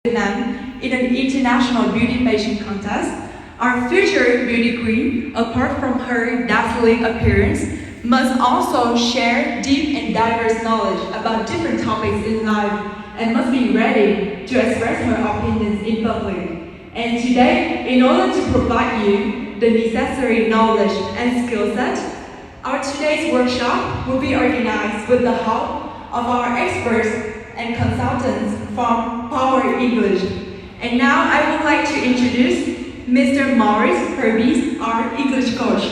Việt Nam in an international beauty pageant contest. Our future beauty queen, apart from her dazzling appearance, must also share deep and diverse knowledge about different topics in life and must be ready to express her opinions in public. And today, in order to provide you the necessary knowledge and skill set, our today's workshop will be organized with the help of our experts and consultants from Power English. And now I would like to introduce Mr. Maurice Purvis, our English coach.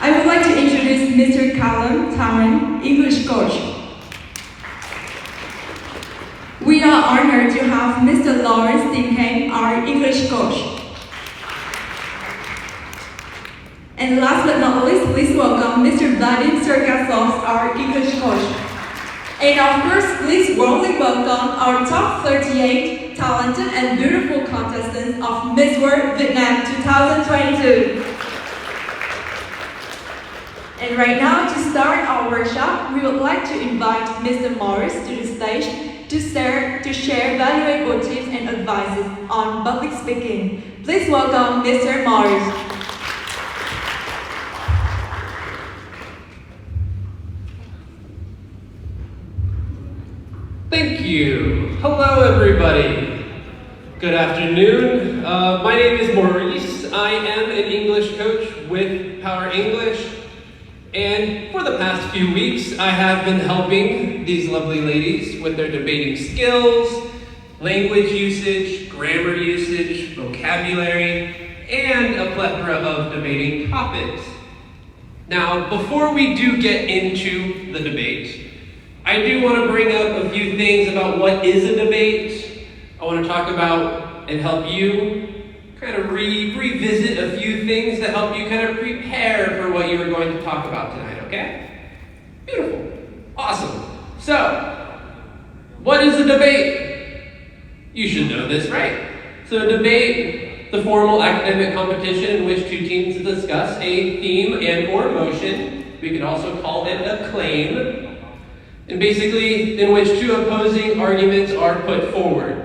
I would like to introduce Mr. Callum Tarrant, English coach. We are honored to have Mr. Lawrence Dinkham, our English coach. And last but not least, please welcome Mr. Vadim Sergasov, our English coach. And of course, please warmly welcome our top 38 talented and beautiful contestants of Miss World Việt Nam 2022. And right now, to start our workshop, we would like to invite Mr. Morris to the stage to share valuable tips and advices on public speaking. Please welcome Mr. Morris. Thank you. Hello, everybody. Good afternoon. My name is Maurice. I am an English coach with Power English. And for the past few weeks, I have been helping these lovely ladies with their debating skills, language usage, grammar usage, vocabulary, and a plethora of debating topics. Now, before we do get into the debate, I do want to bring up a few things about what is a debate. I want to talk about and help you kind of revisit a few things to help you kind of prepare for what you are going to talk about tonight, okay? Beautiful. Awesome. So, what is a debate? You should know this, right? So a debate, the formal academic competition in which two teams discuss a theme and or motion. We could also call it a claim. And basically, in which two opposing arguments are put forward.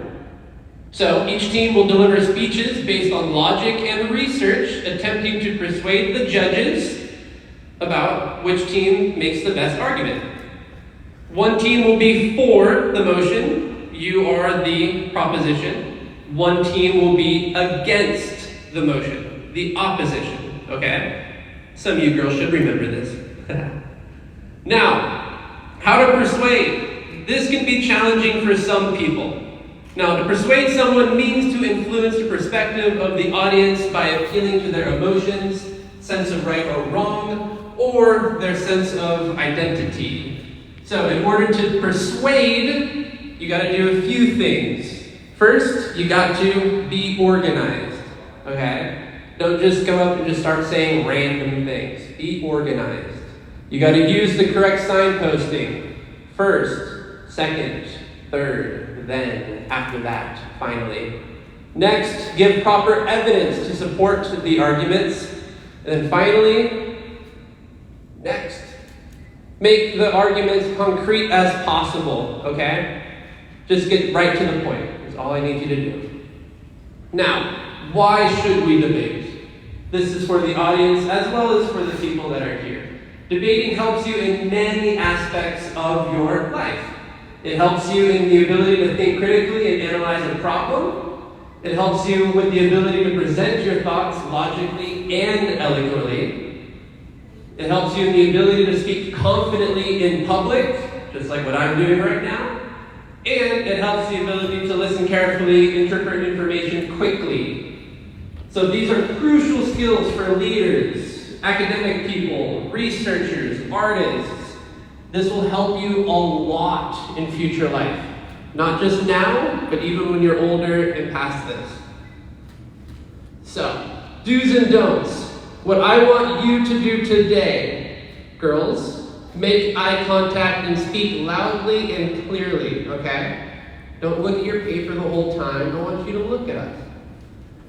So, each team will deliver speeches based on logic and research, attempting to persuade the judges about which team makes the best argument. One team will be for the motion, you are the proposition. One team will be against the motion, the opposition, okay? Some of you girls should remember this. Now, how to persuade. This can be challenging for some people. Now, to persuade someone means to influence the perspective of the audience by appealing to their emotions, sense of right or wrong, or their sense of identity. So, in order to persuade, you got to do a few things. First, you got to be organized, okay? Don't just go up and just start saying random things. Be organized. You got to use the correct signposting. First, second, third, then, after that, finally. Next, give proper evidence to support the arguments. And then finally, next, make the arguments concrete as possible, okay? Just get right to the point. That's all I need you to do. Now, why should we debate? This is for the audience as well as for the people that are here. Debating helps you in many aspects of your life. It helps you in the ability to think critically and analyze a problem. It helps you with the ability to present your thoughts logically and eloquently. It helps you in the ability to speak confidently in public, just like what I'm doing right now. And it helps the ability to listen carefully, interpret information quickly. So these are crucial skills for leaders, academic people, researchers, artists. This will help you a lot in future life. Not just now, but even when you're older and past this. So, do's and don'ts. What I want you to do today, girls, make eye contact and speak loudly and clearly, okay? Don't look at your paper the whole time. I want you to look at us.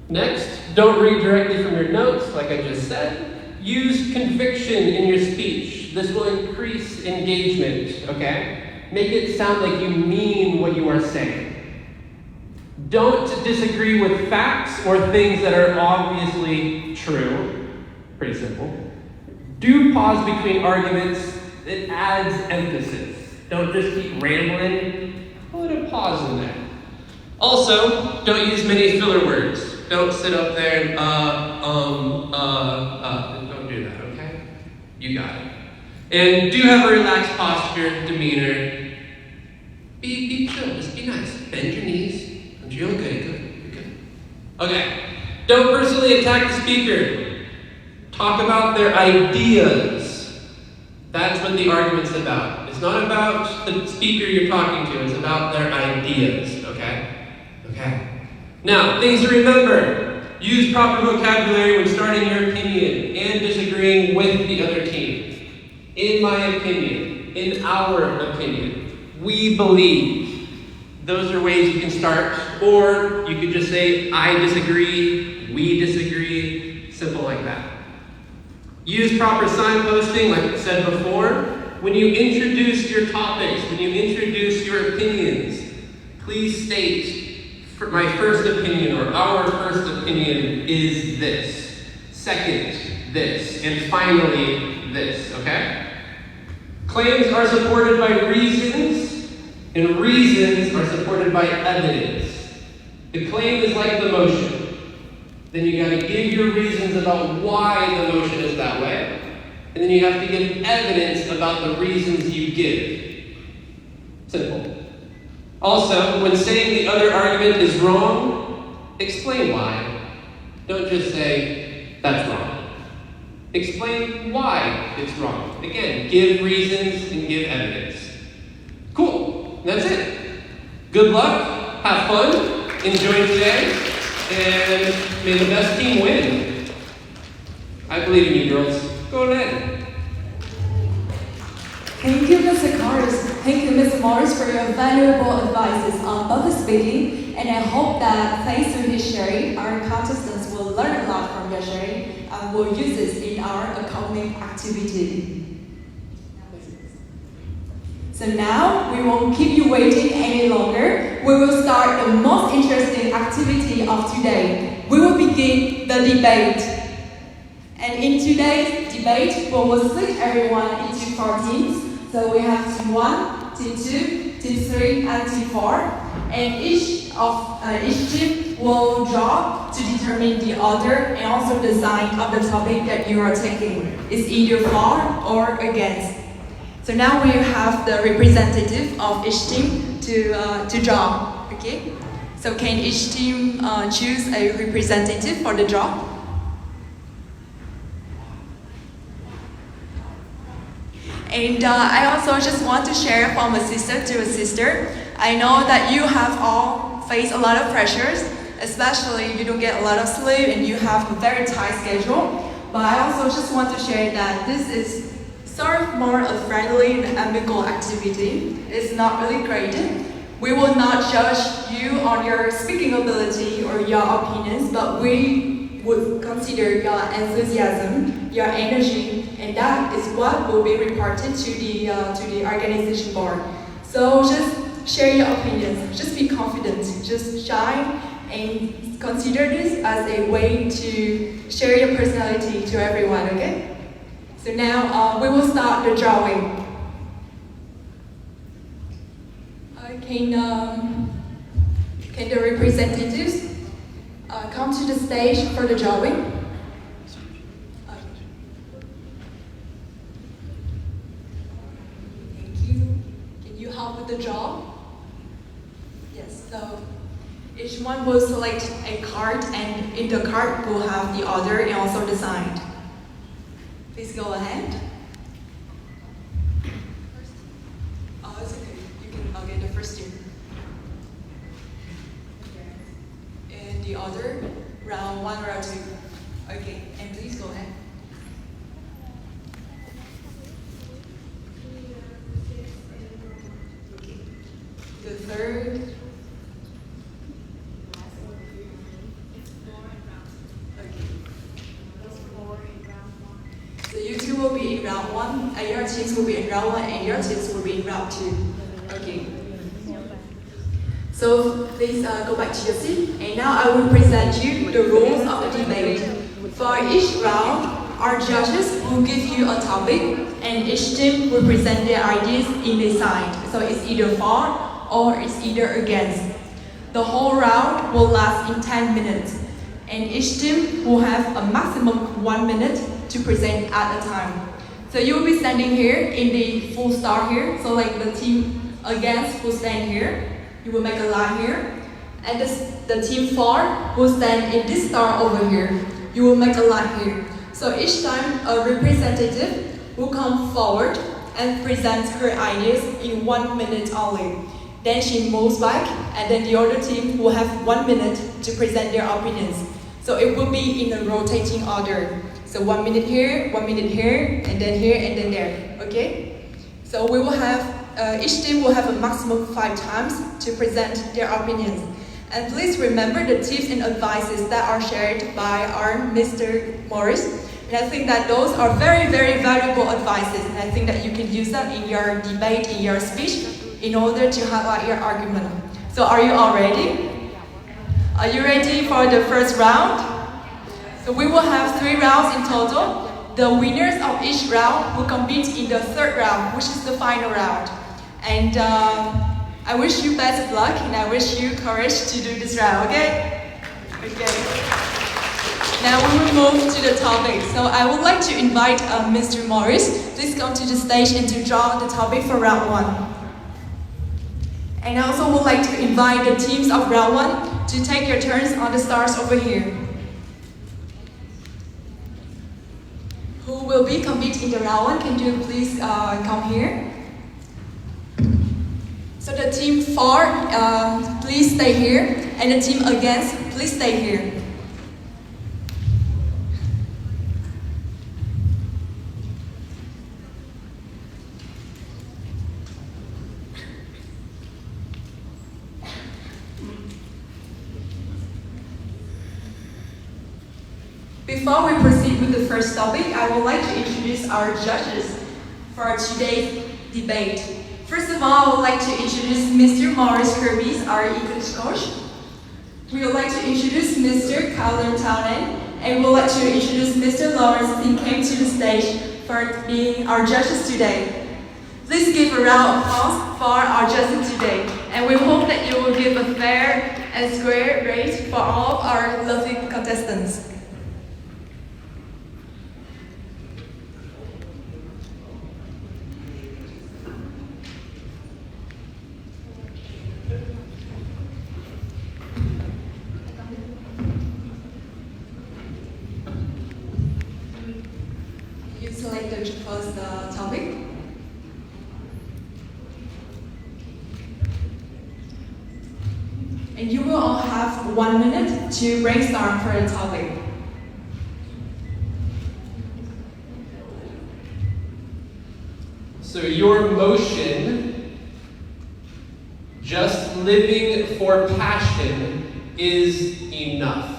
Next, don't read directly from your notes, like I just said. Use conviction in your speech. This will increase engagement, okay? Make it sound like you mean what you are saying. Don't disagree with facts or things that are obviously true. Pretty simple. Do pause between arguments. It adds emphasis. Don't just keep rambling. Put a pause in there. Also, don't use many filler words. Don't sit up there and don't do that, okay? You got it. And do have a relaxed posture, demeanor. Be chill, just be nice. Bend your knees. You're okay, good, you're good. Okay, don't personally attack the speaker. Talk about their ideas. That's what the argument's about. It's not about the speaker you're talking to, it's about their ideas, okay? Okay. Now, things to remember. Use proper vocabulary when starting your opinion and disagreeing with the other team. In my opinion, in our opinion, we believe. Those are ways you can start, or you could just say, I disagree, we disagree, simple like that. Use proper signposting, like I said before. When you introduce your topics, when you introduce your opinions, please state, my first opinion or our first opinion is this. Second, this. And finally, this, okay? Claims are supported by reasons. And reasons are supported by evidence. The claim is like the motion. Then you gotta give your reasons about why the motion is that way. And then you have to give evidence about the reasons you give. Simple. Also, when saying the other argument is wrong, explain why. Don't just say, that's wrong. Explain why it's wrong. Again, give reasons and give evidence. Cool. That's it. Good luck, have fun, enjoy today, and may the best team win. I believe in you, girls. Go ahead. Thank you, Mr. Cars. Thank you, Mr. Morris, for your valuable advices on public speaking. And I hope that thanks to his sharing, our contestants will learn a lot from your sharing and will use this in our upcoming activity. So now, we won't keep you waiting any longer. We will start the most interesting activity of today. We will begin the debate. And in today's debate, we will split everyone into 4 teams. So we have team 1, team 2, team 3, and team 4. And each team will draw to determine the order and also the sign of the topic that you are taking. It's either for or against. So now we have the representative of each team to draw, okay? So can each team choose a representative for the draw? And I also just want to share from a sister to a sister. I know that you have all faced a lot of pressures, especially you don't get a lot of sleep and you have a very tight schedule. But I also just want to share that this is sort of more a friendly and amicable activity. It's not really graded. We will not judge you on your speaking ability or your opinions, but we would consider your enthusiasm, your energy, and that is what will be reported to the organization board. So just share your opinions, just be confident, just shine, and consider this as a way to share your personality to everyone, okay? So now we will start the drawing. Can the representatives come to the stage for the drawing? Thank you. Can you help with the draw? Yes, so each one will select a card, and in the card will have the order and also the sign. Please go ahead. Oh, it's okay. You can get the first team. And the order, round 1, round 2. Okay, and please go ahead. Okay. The third. So you two will be in round 1, and your teams will be in round 1, and your teams will be in round 2. Okay. So please go back to your seat. And now I will present you the rules of the debate. For each round, our judges will give you a topic, and each team will present their ideas in the side. So it's either for or it's either against. The whole round will last in 10 minutes, and each team will have a maximum 1 minute to present at a time. So you will be standing here in the full star here. So like the team against will stand here. You will make a line here. And the team for will stand in this star over here. You will make a line here. So each time a representative will come forward and present her ideas in 1 minute only. Then she moves back, and then the other team will have 1 minute to present their opinions. So it will be in a rotating order. So 1 minute here, 1 minute here, and then here, and then there. Okay? So we will have, each team will have a maximum 5 times to present their opinions. And please remember the tips and advices that are shared by our Mr. Morris. And I think that those are very, very valuable advices. And I think that you can use them in your debate, in your speech, in order to highlight your argument. So are you all ready? Are you ready for the first round? So we will have 3 rounds in total. The winners of each round will compete in the third round, which is the final round. And I wish you best of luck, and I wish you courage to do this round, okay? Okay. Now we will move to the topic. So I would like to invite Mr. Morris. Please come to the stage and to draw the topic for round 1. And I also would like to invite the teams of round 1 to take your turns on the stars over here. Who will be competing in the round 1? Can you please come here? So the team for, please stay here, and the team against, please stay here. Before we proceed with the first topic, I would like to introduce our judges for today's debate. First of all, I would like to introduce Mr. Morris Kirby, our English coach. We would like to introduce Mr. Colin Townend, and we would like to introduce Mr. Lawrence, who came to the stage for being our judges today. Please give a round of applause for our judges today, and we hope that you will give a fair and square rate for all of our lovely contestants. Select the first topic. And you will all have 1 minute to brainstorm for the topic. So your motion, just living for passion, is enough.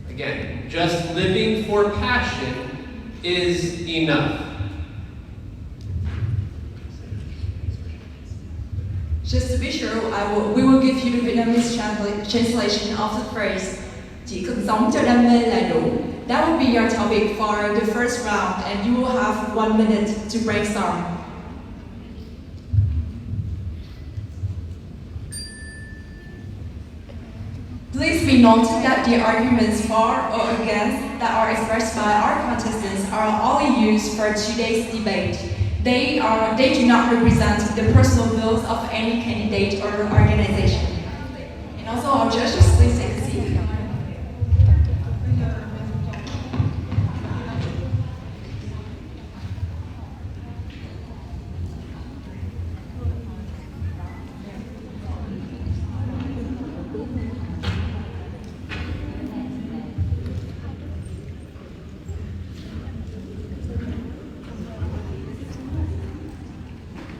Again, just living for passion is enough. Just to be sure, we will give you the Vietnamese translation of the phrase "Chỉ cần sống cho đam mê là đủ." That will be your topic for the first round, and you will have 1 minute to brainstorm. Please be noted that the arguments for or against that are expressed by our contestants are only used for today's debate. They do not represent the personal views of any candidate or organization. And also, our judges, please take a seat.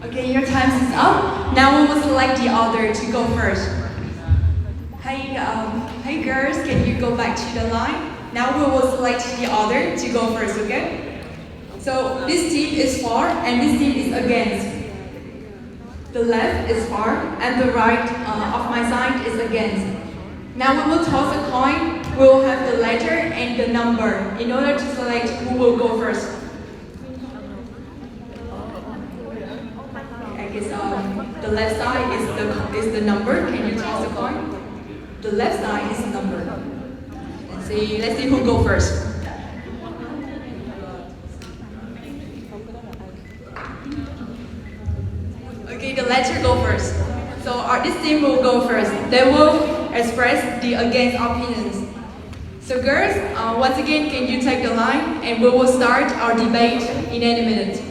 Okay, your time is up. Now we will select the order to go first. Hey girls, can you go back to the line? Now we will select the order to go first, okay? So this team is for and this team is against. The left is for, and the right of my side is against. Now we will toss a coin. We will have the letter and the number in order to select who will go first. I guess the left side is the number. Can you toss a coin? The left side is the number. Let's see who go first. Okay, the letter go first. So this team will go first. They will express the against opinions. So girls, once again, can you take the line and we will start our debate in any minute.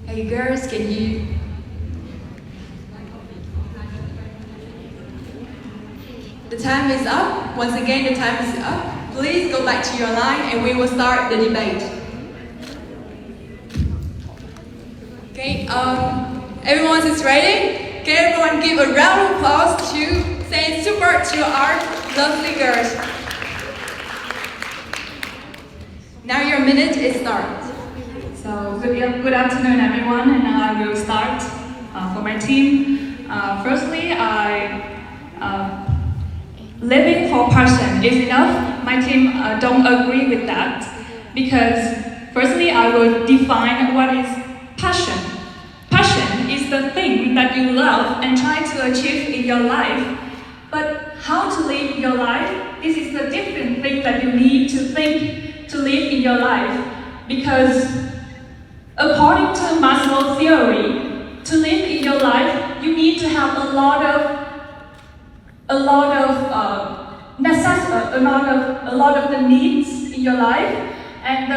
Hey girls, can you? The time is up. Once again, the time is up. Please go back to your line and we will start the debate. Okay, everyone is ready? Can everyone give a round of applause to say super to our lovely girls? Now your minute is start. So good afternoon, everyone, and now I will start for my team. Firstly, living for passion is enough. My team don't agree with that because firstly, I will define what is passion. Passion is the thing that you love and try to achieve in your life. But how to live your life? This is the different thing that you need to think to live in your life because according to Maslow's theory, to live in your life, you need to have a lot of the needs in your life, and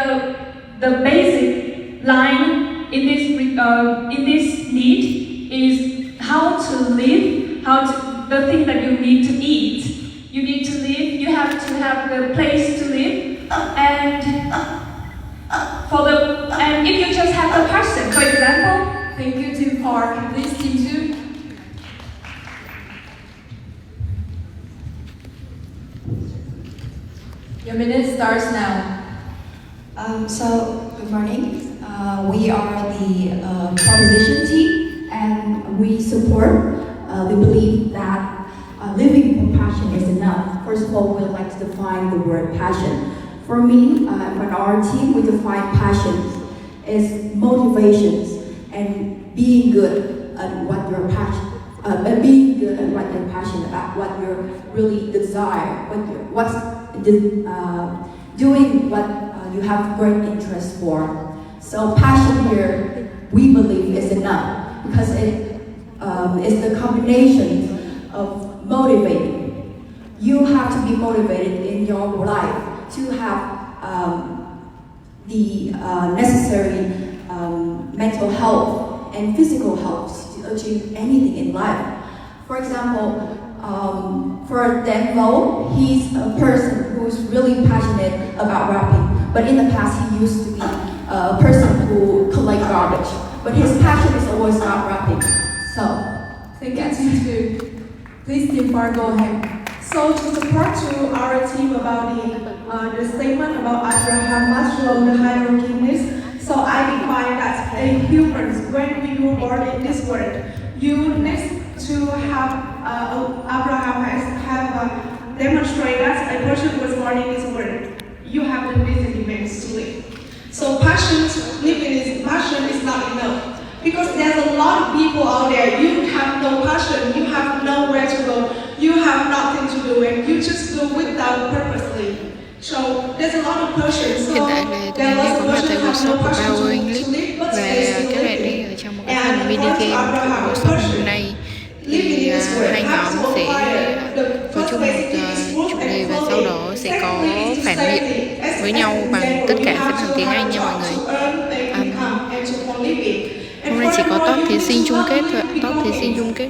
the basic line in this need is how to live, the thing that you need to eat. You need to live. You have to have the place to live, and if you just have the passion, for example. Thank you, Team Park. Please, Team 2. Your minute starts now. So, good morning. We are the proposition team, and we support, we believe that living for passion is enough. First of all, we'd like to define the word passion. For me, for our team, we define passion as motivations and being good at what you're passionate about, what you really desire, doing what you have great interest for. So passion here, we believe, is enough because it is the combination of motivating. You have to be motivated in your life to have the necessary mental health and physical health to achieve anything in life. For example, for Denvo, he's a person who's really passionate about rapping, but in the past he used to be a person who collects garbage, but his passion is always about rapping. So, Thank you, Team 2. Please, Team 4, go ahead. So to support to our team about the statement about Abraham Maslow, the hierarchy in this, so I define that a human, when we were born in this world, you need to have, Abraham have demonstrated that a person was born in this world. You have the needs and demands to live. So living is passion is not enough. Because there's a lot of people out there, you have no passion, you have nowhere to go, you have nothing to do, and you just do without purposely. So there's a lot of passion. So hiện tại thì tụi mình đang có mặt tại workshop của Power English và các bạn đi ở trong một cái phần mini game của workshop hôm nay thì hai nhóm sẽ có chung một chủ đề và sau đó sẽ có phản biện với nhau bằng tất cả các bằng tiếng Anh nha mọi người. Hôm nay chỉ có top thí sinh chung kết thôi, top thí sinh chung kết.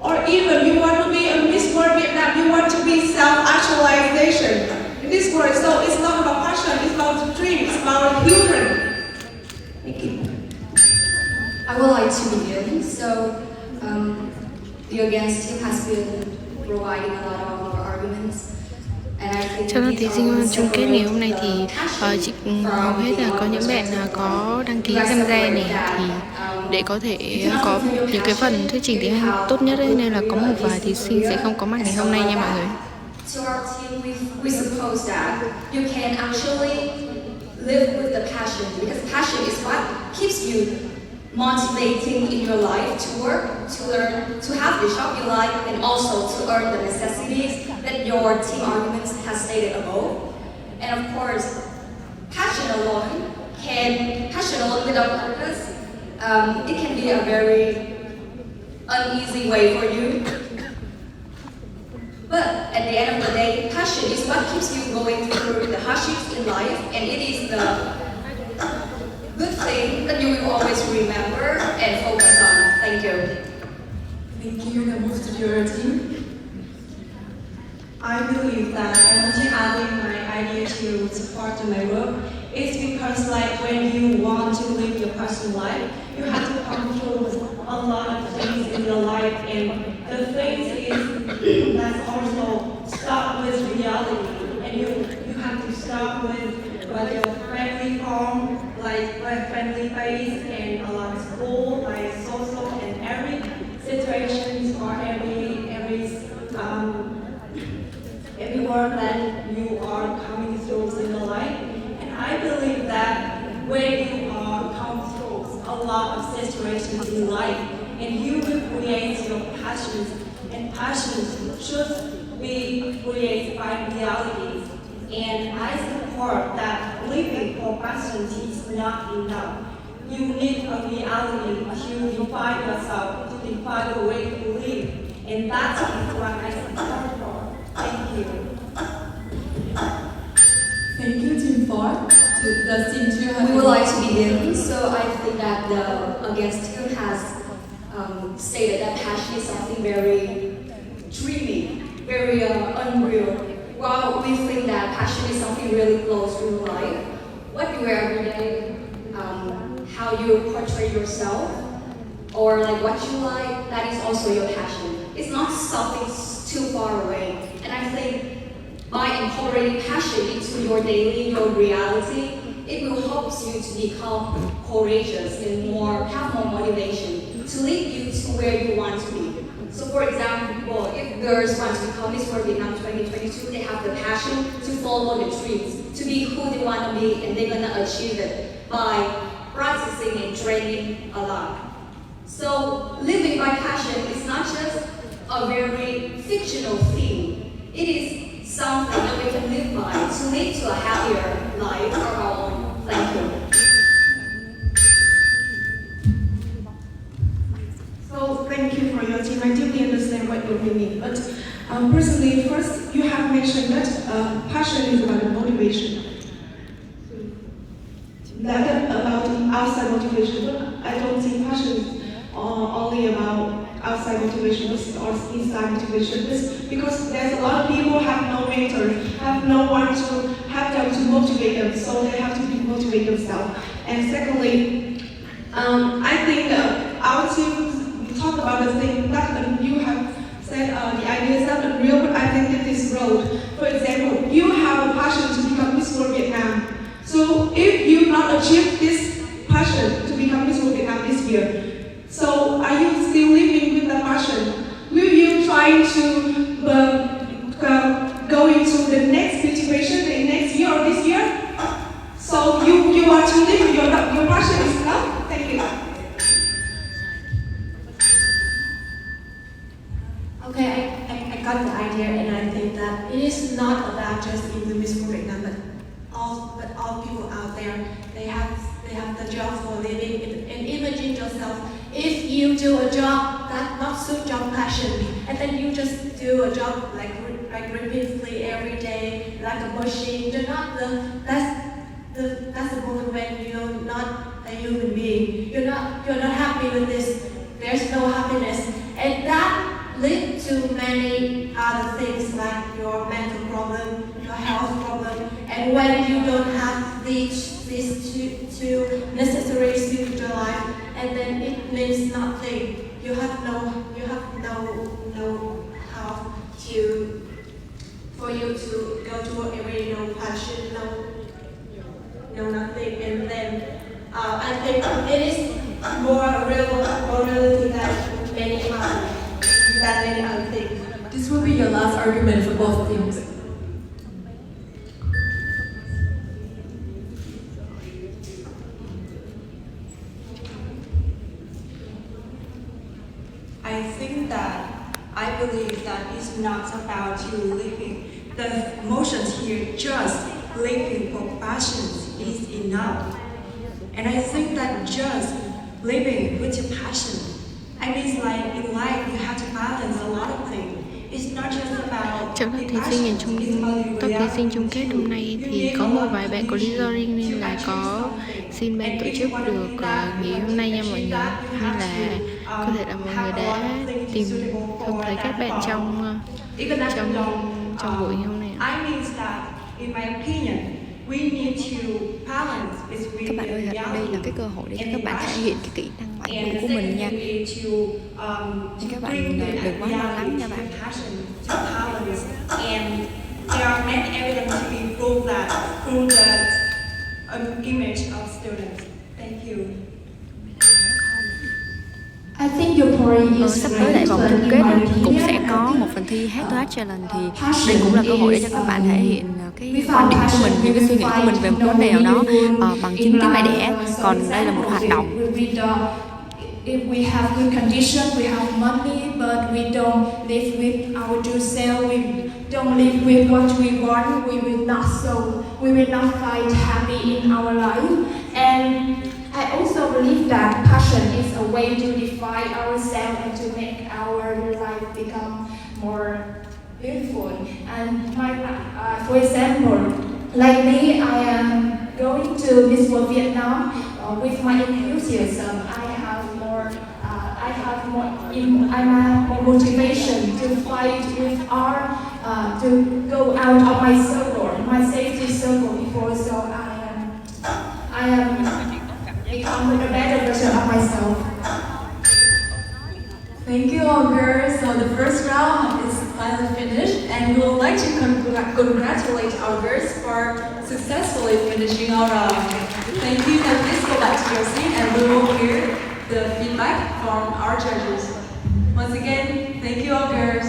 Or even you want to be a Miss World Việt Nam, you want to be self-actualization in this world. So it's not about passion, it's about dream, it's about human. to begin. So, the against team has been providing a lot of arguments. Trong thí sinh chung kết ngày hôm nay thì hầu hết là có những bạn có đăng ký tham gia này, thì để có thể có những cái phần thuyết trình tiếng Anh tốt nhất ấy, nên là có một vài thí sinh sẽ không có mặt ngày hôm nay nha mọi người. To our team, we suppose that you can actually live with the passion, because passion is what keeps you motivating in your life to work, to learn, to have the job you like, and also to earn the necessities that your team arguments has stated above. And of course, passion alone without purpose, it can be a very uneasy way for you. But at the end of the day, passion is what keeps you going through the hardships in life, and it is the good thing that you will always remember and focus on. Thank you. Thank you. That moves to your team. I believe that I'm only adding my idea to support to my work. It's because like when you want to live your personal life, you have to control a lot of things in your life, and the things is that also start with reality, and you have to start with your friendly form, like friendly face, and a lot of school, like social, and every situations or every work that you are coming through in your life. And I believe that when you are come through a lot of situations in life, and you will create your passions, and passions should be created by reality. And I support that living for passions is not enough. You need a reality to define yourself, to define the way to live. And that's what I support for. Thank you. Thank you, Team 4. Does Team 2 have... We would like to begin, so I think that the against team has stated that passion is something very dreamy, very unreal. While we think that passion is something really close to life, what you wear every day, how you portray yourself, or like what you like, that is also your passion. It's not something too far away. And I think by incorporating passion into your daily, your reality, it will help you to become courageous and have more motivation to lead you to where you want to be. So for example, if girls want to become Miss World Việt Nam 2022, they have the passion to follow the dreams, to be who they want to be, and they're going to achieve it by practicing and training a lot. So living by passion is not just a very fictional theme. It is something that we can live by to lead to a happier life of our own. Thank you. So thank you for your team. I deeply understand what you're meaning. But personally, first you have mentioned that passion is about motivation. That about outside motivation, but I don't think passion is only about outside motivation or inside motivation. Because there's a lot of people have no mentor, have no one to help them to motivate them, so they have to motivate themselves. And secondly, I think our team talk about the thing that you have said the idea is not real, but I think it is road. For example, you have a passion to become Miss World Việt Nam. So if you not achieve this passion to become Miss World Việt Nam this year, so are you still living with that passion? Will you try to go into the next situation the next year or this year? So you want to live with your passion is enough? Thank you. Okay, I got the idea, and I think that it is not about just being the Miss World Việt Nam, but all people out there, they have the job for living. And imagine yourself, if you do a job that not suit your passion, and then you just do a job like repeatedly every day, like a machine. That's the moment when you're not a human being. You're not happy with this. There's no happiness, and that lead to many other things like your mental problem, your health problem, and when you don't have these two necessaries in your life, and then it means nothing. You have no how to for you to go to work every day, no passion, no nothing, and then I think it is more reality than many other things. This will be your last argument for both teams. I think that I believe that it's not about you living. The emotions here, just living for passions is enough. And I think that just living with your passion, I mean, it's like in life you have to balance a lot of things. It's not just about Trong lớp thí sinh ở trong tập thí sinh chung kết hôm nay thì có một vài bạn có lý do riêng nên là có xin ban tổ chức được nghỉ hôm nay nha mọi người, hay là có thể là mọi người đã tìm không thấy các bạn trong buổi hôm nay. Các bạn ơi, đây là cái cơ hội để cho các bạn thể hiện cái kỹ năng ngoại ngữ của mình nha. Nên các bạn đừng quá lo lắng nha bạn. There are many evidence to be proved that through the image of students. Thank you. I think your point is Sắp tới tại vòng chung kết cũng sẽ có một phần thi hát to hát challenge, thì đây cũng là cơ hội để cho các bạn thể hiện cái quan điểm của mình, những cái suy nghĩ của mình về một vấn đề nào đó bằng chính tiếng mẹ đẻ. Còn đây là một hoạt động. If we have good condition, we have money, but we don't live with our true self, we don't live with what we want, we will not find happy in our life. And I also believe that passion is a way to define ourselves and to make our life become more beautiful. And for example, like me, I am going to Miss World Việt Nam with my enthusiasm. I have more motivation to fight with art, to go out of my circle, my safety circle before, so I am become a better version of myself. Thank you all girls. So the first round is finally finished, and we would like to congratulate our girls for successfully finishing our round. Thank you. Now please go back to your seat and we will hear the feedback from our judges. Once again, thank you all girls.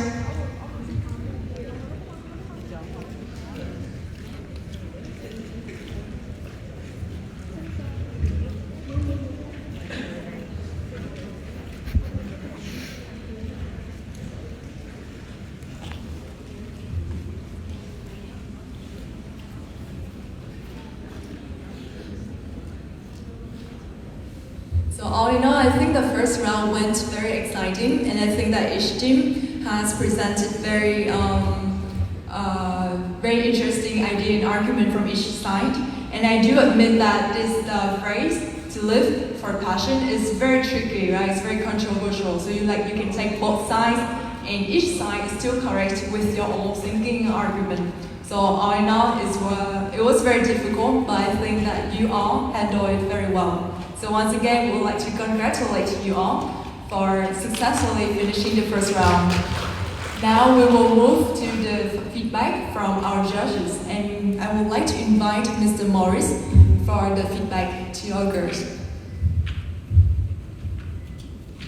So all in all, I think the first round went very exciting, and I think that each team has presented very interesting idea and argument from each side. And I do admit that this phrase "to live for passion" is very tricky, right? It's very controversial. So you can take both sides, and each side is still correct with your own thinking and argument. So all in all, it was very difficult, but I think that you all handled it very well. So once again, we would like to congratulate you all for successfully finishing the first round. Now we will move to the feedback from our judges, and I would like to invite Mr. Morris for the feedback to our girls.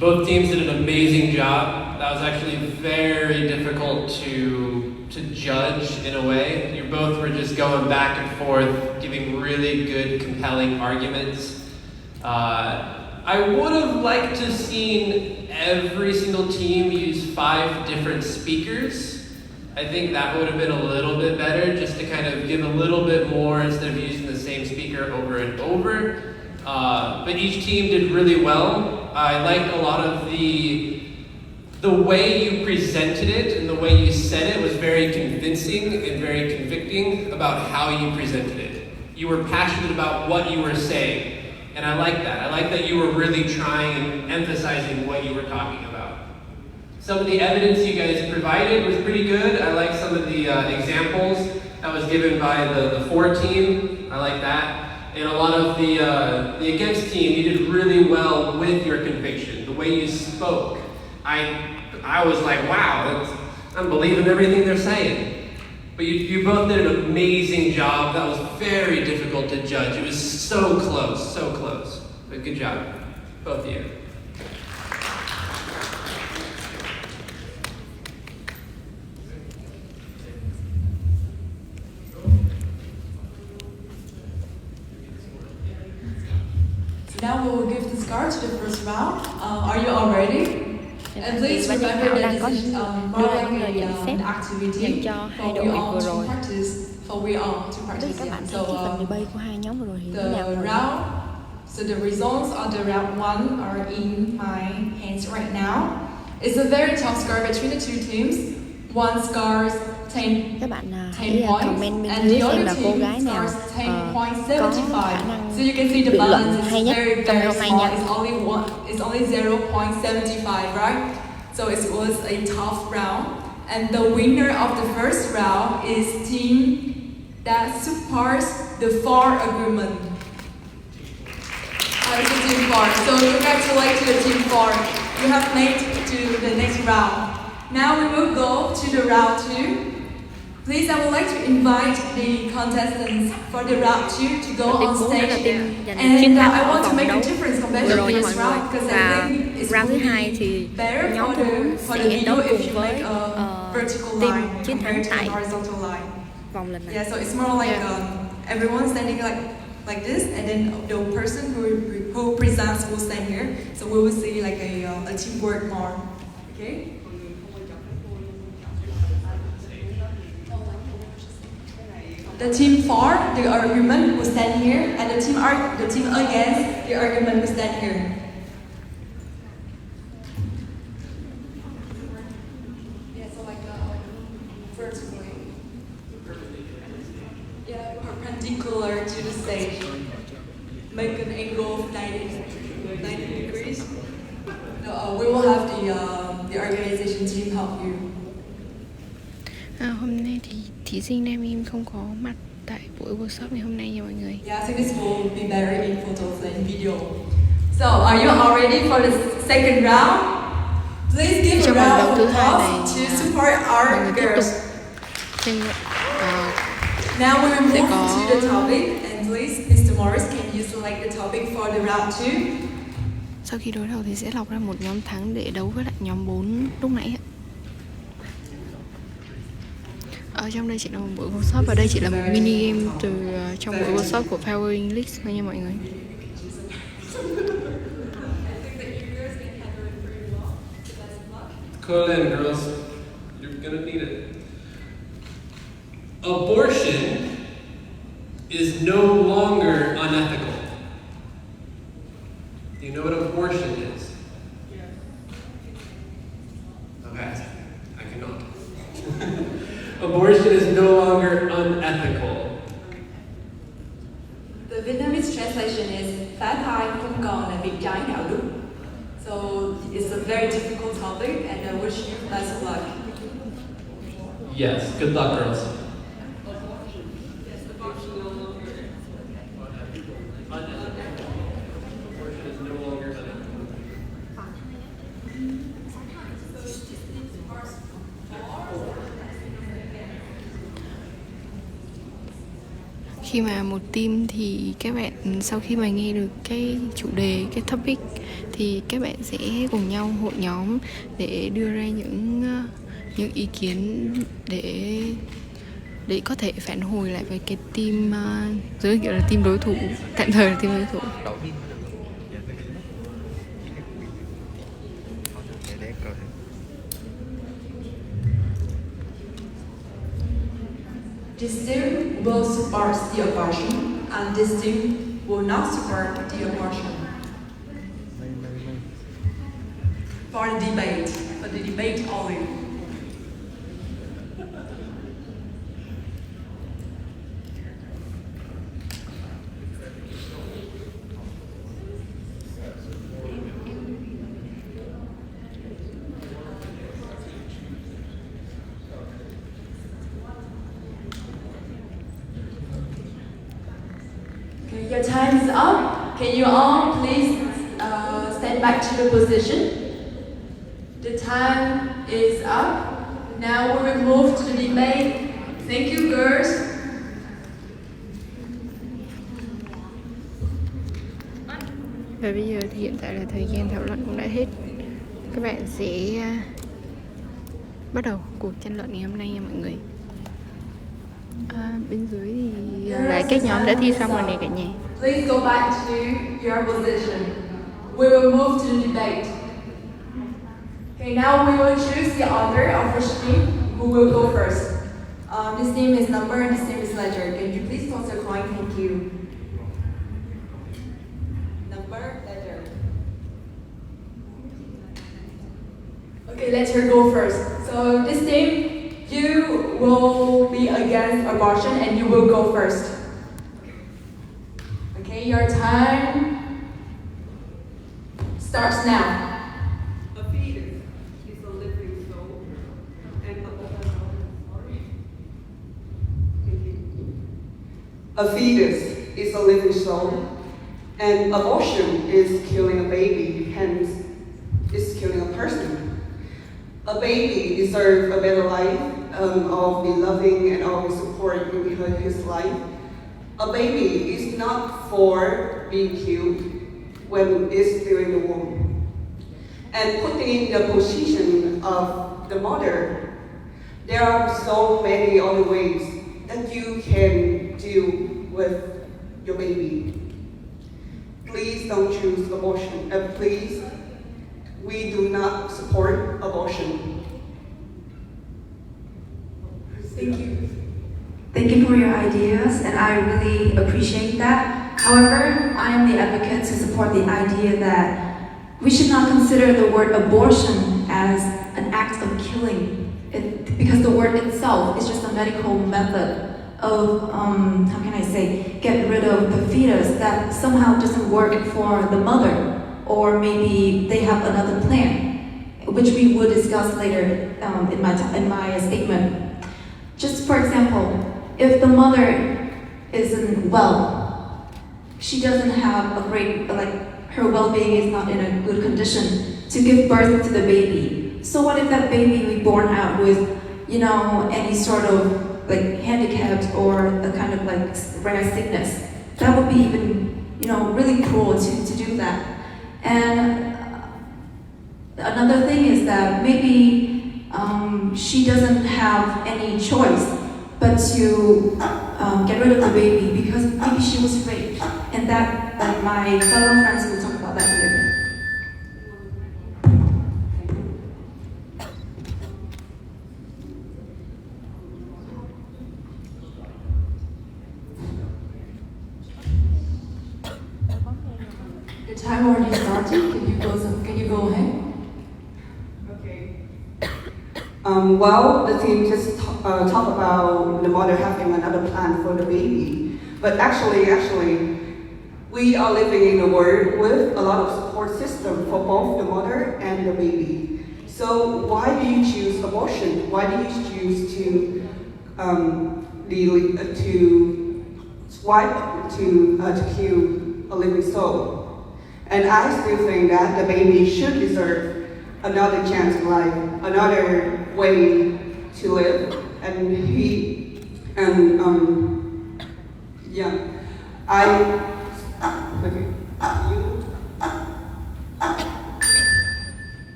Both teams did an amazing job. That was actually very difficult to judge in a way. You both were just going back and forth, giving really good, compelling arguments. I would have liked to seen every single team use 5 different speakers. I think that would have been a little bit better, just to kind of give a little bit more instead of using the same speaker over and over. But each team did really well. I liked a lot of the way you presented it and the way you said it was very convincing and very convicting about how you presented it. You were passionate about what you were saying. And I like that. I like that you were really trying and emphasizing what you were talking about. Some of the evidence you guys provided was pretty good. I like some of the examples that was given by the 4 team. I like that. And a lot of the against team, you did really well with your conviction, the way you spoke. I was like, wow, I'm believing everything they're saying. But you both did an amazing job. That was very difficult to judge. It was so close, so close. But good job, both of you. Now we will give the scar to the first round. Are you all ready? And please remember that this is more like an activity for we all to practice. For we all to practice. So the round, so the results of the round 1 are in my hands right now. It's a very tough score between the two teams. One scores 10 points, and the other team scores 10.75. So you can see the balance is very small. It's only 0.75, right? So it was a tough round, and the winner of the first round is team that supports the 4 agreement. It's a team 4. So congratulations to the team 4. You have made it to the next round. Now we will go to the round 2. Please, I would like to invite the contestants for the round 2 to go on stage. And I want to make a difference compared to the first round because I think it's really better for the video if you make a vertical line compared to a horizontal line. Yeah, so it's more like everyone standing like this, and then the person who presents will stand here. So we will see like a teamwork more. Okay. The team for the argument will stand here, and the team against the argument will stand here. Yeah, so like vertically. Yeah, perpendicular to the stage. Make an angle of 90 degrees. We will have the organization team help you. Hôm nay thì thí sinh nam em không có mặt tại buổi workshop ngày hôm nay nha mọi người. Yeah, I think this will be better in photos and video. So, are you all ready for the second round? Please give a round of applause to support our girls. Now we will move to the topic, and please, Mr. Morris, can you select the topic for the round 2? Sau khi đối đầu thì sẽ lọc ra một nhóm thắng để đấu với lại nhóm 4 lúc nãy. Ở trong đây chỉ là một buổi workshop và đây chỉ là một mini game từ trong buổi workshop của Power English thôi nha mọi người. Call in, girls. You're gonna need it. Abortion is no longer unethical. Do you know what abortion is? Okay, I cannot. Abortion is no longer unethical. The Vietnamese translation is phá thai không còn là việc trái đạo đức. So it's a very difficult topic, and I wish you best of luck. Yes, good luck, girls. Khi mà một team thì các bạn sau khi mà nghe được cái chủ đề, cái topic thì các bạn sẽ cùng nhau hội nhóm để đưa ra những ý kiến để có thể phản hồi lại với cái team dưới kiểu là team đối thủ, tạm thời là team đối thủ. This team will support the abortion, and this team will not support the abortion. For the debate only. Okay, your time is up. Can you all please stand back to the position? The time is up. Now we will move to the debate. Thank you, girls. Và bây giờ thì hiện tại là thời gian thảo luận cũng đã hết. Các bạn sẽ bắt đầu cuộc tranh luận ngày hôm nay nha mọi người. Bên dưới thì là các nhóm đã thi xong rồi này cả nhà. Please go back to your position. We will move to the debate. Okay, now we will choose the author of each team who will go first. This name is number and this name is letter. Can you please toss a coin? Thank you. Number, letter. Okay, let her go first. So this team, you will be against abortion and you will go first. Okay, your time starts now. A fetus is a living soul, and a fetus is a living soul, and abortion is killing a baby, hence is killing a person. A baby deserves a better life of the loving and always support in his life. A baby is not for being killed when it's still in the womb. And putting in the position of the mother, there are so many other ways that you can deal with your baby. Please don't choose abortion, and please, we do not support abortion. Thank you. Thank you for your ideas, and I really appreciate that. However, I am the advocate to support the idea that we should not consider the word abortion as an act of killing, because the word itself is just a medical method of, how can I say, get rid of the fetus that somehow doesn't work for the mother, or maybe they have another plan, which we will discuss later in my statement. Just for example, if the mother isn't well, she doesn't have a great, her well-being is not in a good condition to give birth to the baby. So what if that baby we born out with, any sort of handicaps or a kind of rare sickness? That would be even, really cruel to do that. And another thing is that maybe she doesn't have any choice but to get rid of the baby because maybe she was raped, and that my fellow friends will talk about that later. The time already started. Can you go ahead? Well, the team just talk about the mother having another plan for the baby. But actually, we are living in a world with a lot of support system for both the mother and the baby. So why do you choose abortion? Why do you choose to kill a living soul? And I still think that the baby should deserve another chance in life, another way to live,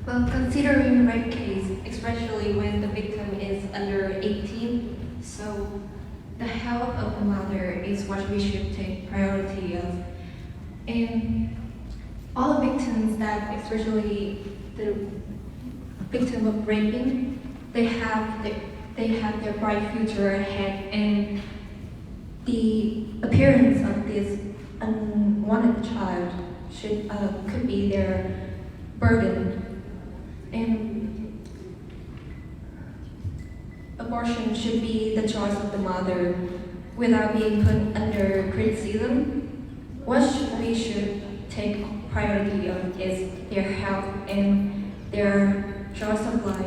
Well, considering rape case, especially when the victim is under 18, so the health of the mother is what we should take priority of. And all the victims that, especially the victim of raping, they have their bright future ahead, and the appearance of this unwanted child could be their burden. And abortion should be the choice of the mother without being put under criticism. What we should take priority of is their health and their choice of life.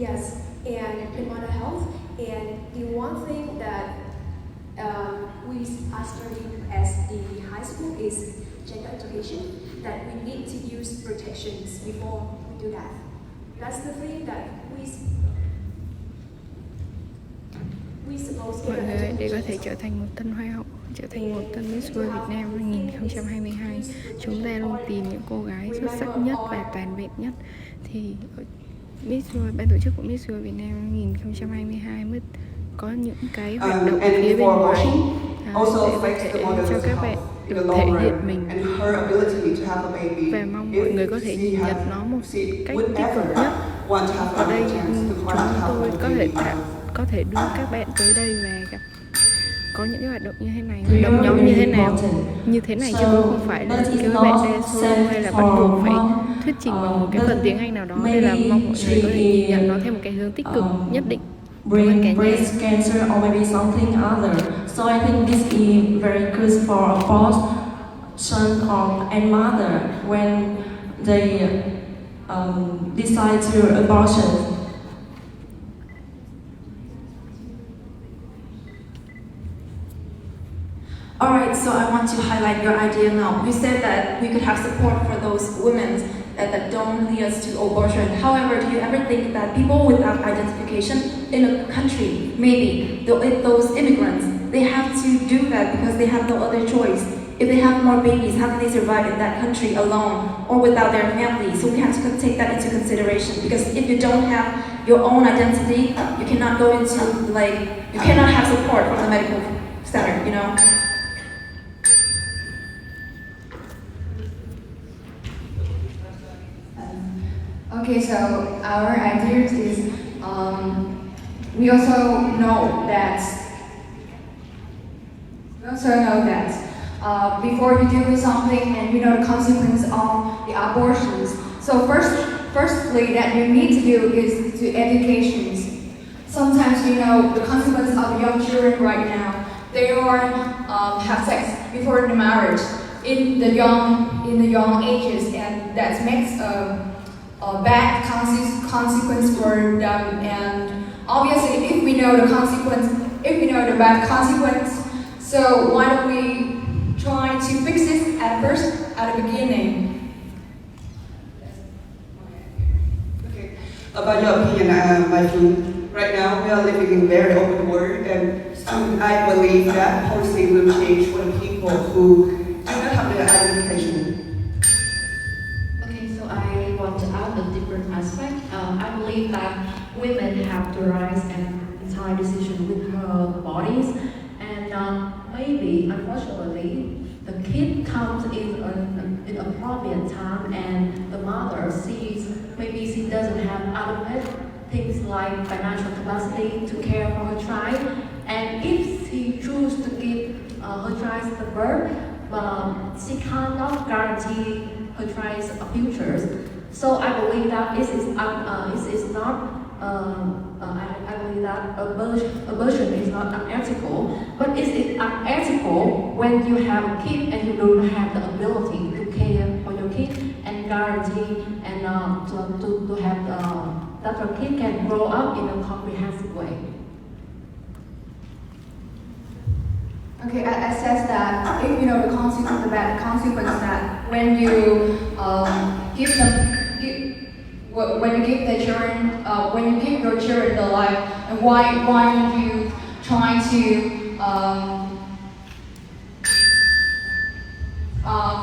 Yes, and in mental health, and the one thing that we are studying as the high school is gender education, that we need to use protections before we do that. That's the thing that we supposed to Mọi người, để có thể trở thành một tân hoa hậu, trở thành một tân Miss World Việt Nam 2022, chúng ta luôn tìm những cô gái xuất sắc nhất và toàn vẹn nhất. Thì Miss World, ban tổ chức của Miss World Việt Nam 2022 mới có những cái hoạt động phía bên ngoài để có thể cho các bạn được thể hiện mình, và mong mọi người có thể nhìn nhận nó một cách tích cực nhất. Ở đây chúng tôi có thể đưa các bạn tới đây và gặp có những cái hoạt động như thế này, hoạt động nhóm như thế này chứ cũng không phải là kêu các bạn dance hay là bắt buộc phải thuyết trình bằng một cái phần tiếng Anh nào đó. Đây là mong mọi người có thể nhìn nhận nó theo một cái hướng tích cực nhất định. Brain breast cancer or maybe something other. So I think this is very good for both son and mother when they decide to abortion. Alright, so I want to highlight your idea now. You said that we could have support for those women that don't lead us to abortion. However, do you ever think that people without identification in a country, maybe those immigrants, they have to do that because they have no other choice? If they have more babies, how can they survive in that country alone or without their family? So we have to take that into consideration, because if you don't have your own identity, you cannot go into you cannot have support from the medical center, you know? Okay, so our ideas is we also know that before you do something and you know the consequence of the abortions. So firstly that you need to do is to educations. Sometimes you know the consequence of young children right now. They are have sex before the marriage in the young ages, and that makes a bad consequence for them. And obviously, if we know the bad consequence, so why don't we try to fix it at the beginning? Okay. About your opinion, my friend, right now we are living in a very open world, and I believe that policy will change for the people who do not have their identification. I want to add a different aspect. I believe that women have the rights and entire decision with her bodies, and maybe, unfortunately, the kid comes in an inappropriate time, and the mother sees maybe she doesn't have adequate things like financial capacity to care for her child, and if she chooses to give her child the birth, she cannot guarantee her child's futures. So I believe that it is not. I believe that abortion is not unethical, but it is unethical when you have a kid and you don't have the ability to care for your kid and guarantee and to have that your kid can grow up in a comprehensive way. Okay, I says that if you know the consequence, the bad consequence that when you when you give your children the life, and why don't you try to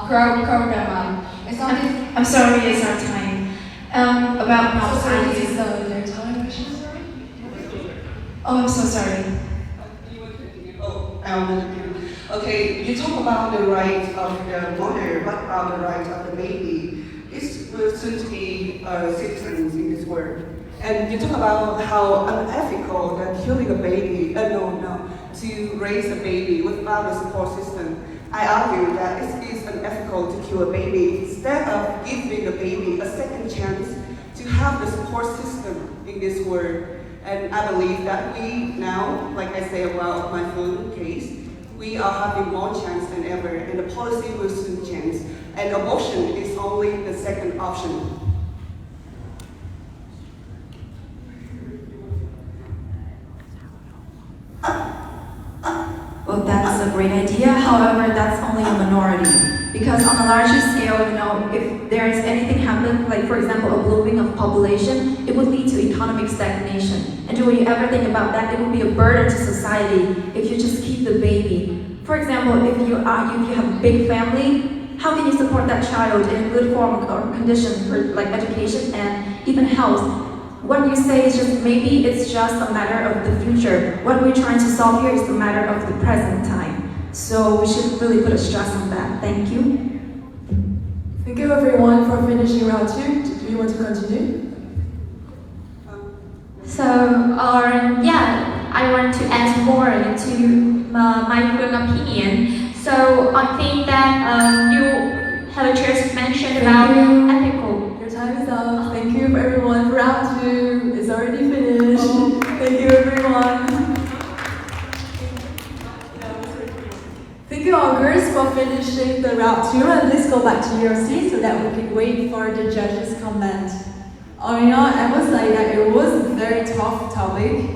grow them up? It's not. I'm sorry, it's our time. About mom's Is their time? Oh, I'm so sorry. Okay, you talk about the right of the mother. What about the right of the baby? This will soon be citizens in this world. And you talk about how unethical that killing a baby, to raise a baby without a support system. I argue that it is unethical to kill a baby instead of giving the baby a second chance to have the support system in this world. And I believe that we now, like I say about my phone case, we are having more chance than ever, and the policy will soon change. And abortion is only the second option. great idea. However, that's only a minority. Because on a larger scale, if there is anything happen, like for example, a blooming of population, it would lead to economic stagnation. And do you ever think about that? It would be a burden to society if you just keep the baby. For example, if you have a big family, how can you support that child in a good form or condition for like education and even health? What you say is just maybe it's just a matter of the future. What we're trying to solve here is the matter of the present time. So we should really put a stress on that. Thank you. Thank you everyone for finishing round 2. Do you want to continue? So, I want to add more to my own opinion. So I think that you have just mentioned about ethical. Your time is up. Thank you everyone. Round 2 is already finished. Thank you everyone. Thank you all girls for finishing the round 2, and let's go back to your seat so that we can wait for the judges' comment. I must say that it was a very tough topic,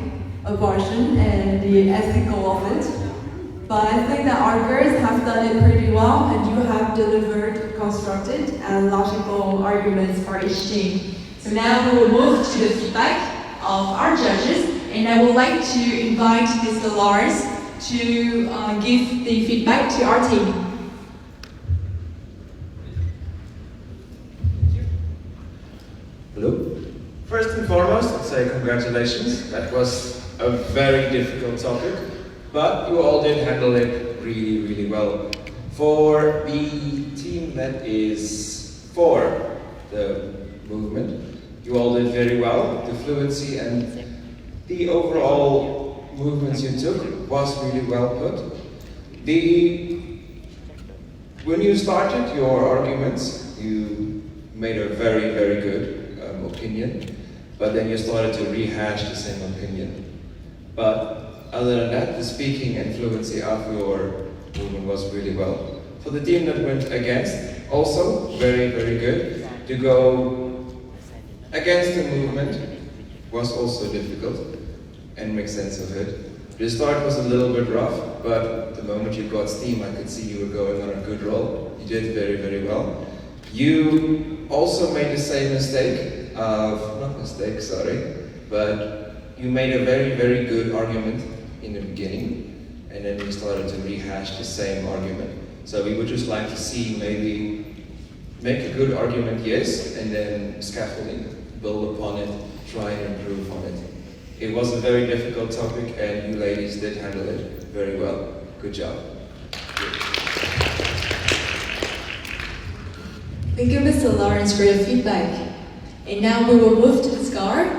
abortion and the ethical of it. But I think that our girls have done it pretty well, and you have delivered constructed and logical arguments for each team. So now we will move to the feedback of our judges, and I would like to invite Mr. Lars to give the feedback to our team. Hello. First and foremost, I'd say congratulations. That was a very difficult topic, but you all did handle it really, really well. For the team that is for the movement, you all did very well. The fluency and the overall movements you took was really well put. When you started your arguments, you made a very, very good opinion, but then you started to rehash the same opinion. But other than that, the speaking and fluency of your movement was really well. For the team that went against, also very, very good. To go against the movement was also difficult and make sense of it. The start was a little bit rough, but the moment you got steam, I could see you were going on a good roll. You did very, very well. You also made the same mistake but you made a very, very good argument in the beginning, and then you started to rehash the same argument. So we would just like to see maybe make a good argument, yes, and then scaffolding, build upon it, try and improve on it. It was a very difficult topic, and you ladies did handle it very well. Good job. Thank you, Mr. Lawrence, for your feedback. And now we will move to the score.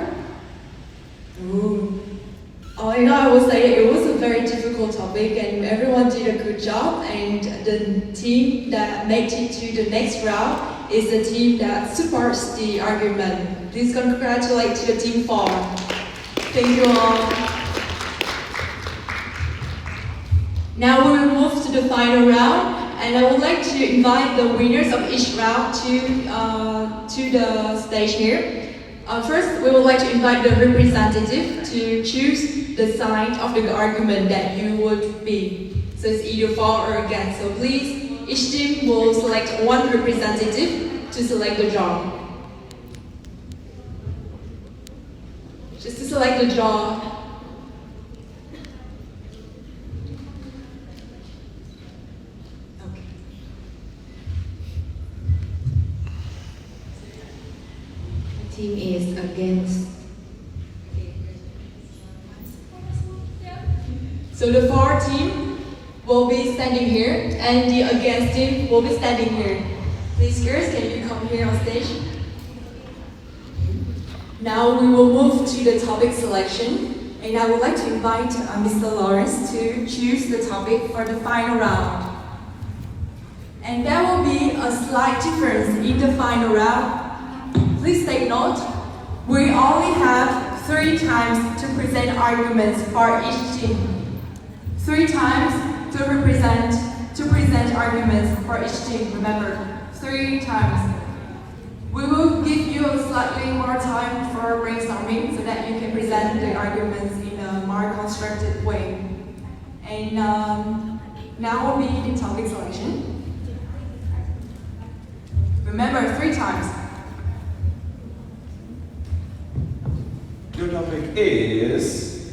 I would say it was a very difficult topic, and everyone did a good job. And the team that made it to the next round is the team that supports the argument. Please congratulate to the team 4. Thank you all. Now we will move to the final round, and I would like to invite the winners of each round to the stage here. First, we would like to invite the representative to choose the side of the argument that you would be. So it's either for or against. So please, each team will select one representative to select the draw. Just to select the draw. Team is against. So the for team will be standing here, and the against team will be standing here. Please, girls, can you come here on stage? Now we will move to the topic selection, and I would like to invite Mr. Lawrence to choose the topic for the final round. And there will be a slight difference in the final round. Please take note, we only have 3 times to present arguments for each team. 3 times to present arguments for each team, remember, 3 times. We will give you a slightly more time for brainstorming so that you can present the arguments in a more constructed way. And Now will be the topic selection. Remember 3 times. Your topic is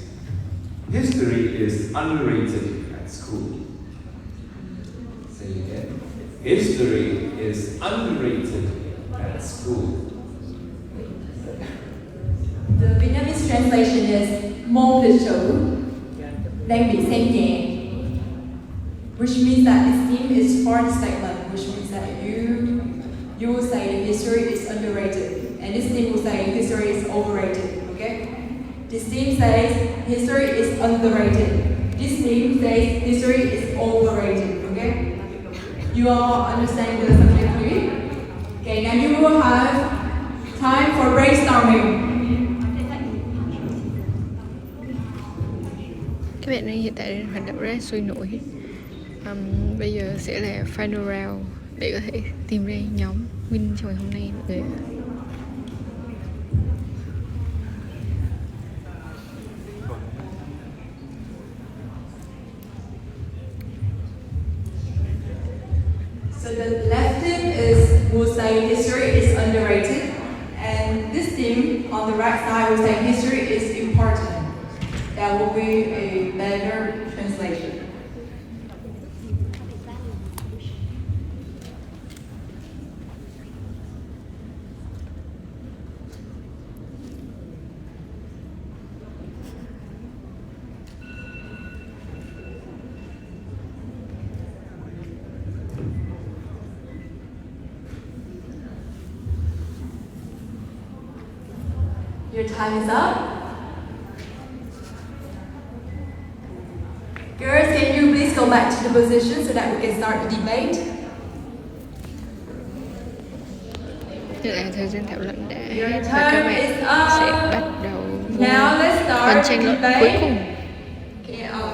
history is underrated at school. Say it again. History is underrated at school. The Vietnamese translation is môn lịch sử đang bị xem nhẹ, which means that its theme is for the statement, which means that you will say that history is underrated, and this theme will say history is overrated. Okay? This theme says history is underrated. This theme says history is overrated. Okay? You all understand the subject clearly? Okay, now you will have time for brainstorming. Các bạn hiện tại hoạt động rất sôi nổi. Bây giờ sẽ là final round để có thể tìm ra nhóm win trong ngày hôm nay mọi người. So the left team will say history is underrated, and this team on the right side will say history is important. That will be a better translation. Your time is up. Girls, can you please go back to the position so that we can start the debate? Hiện tại thời gian thảo luận đã hết và các bạn sẽ bắt đầu Now let's phần start tranh the luận debate. cuối cùng.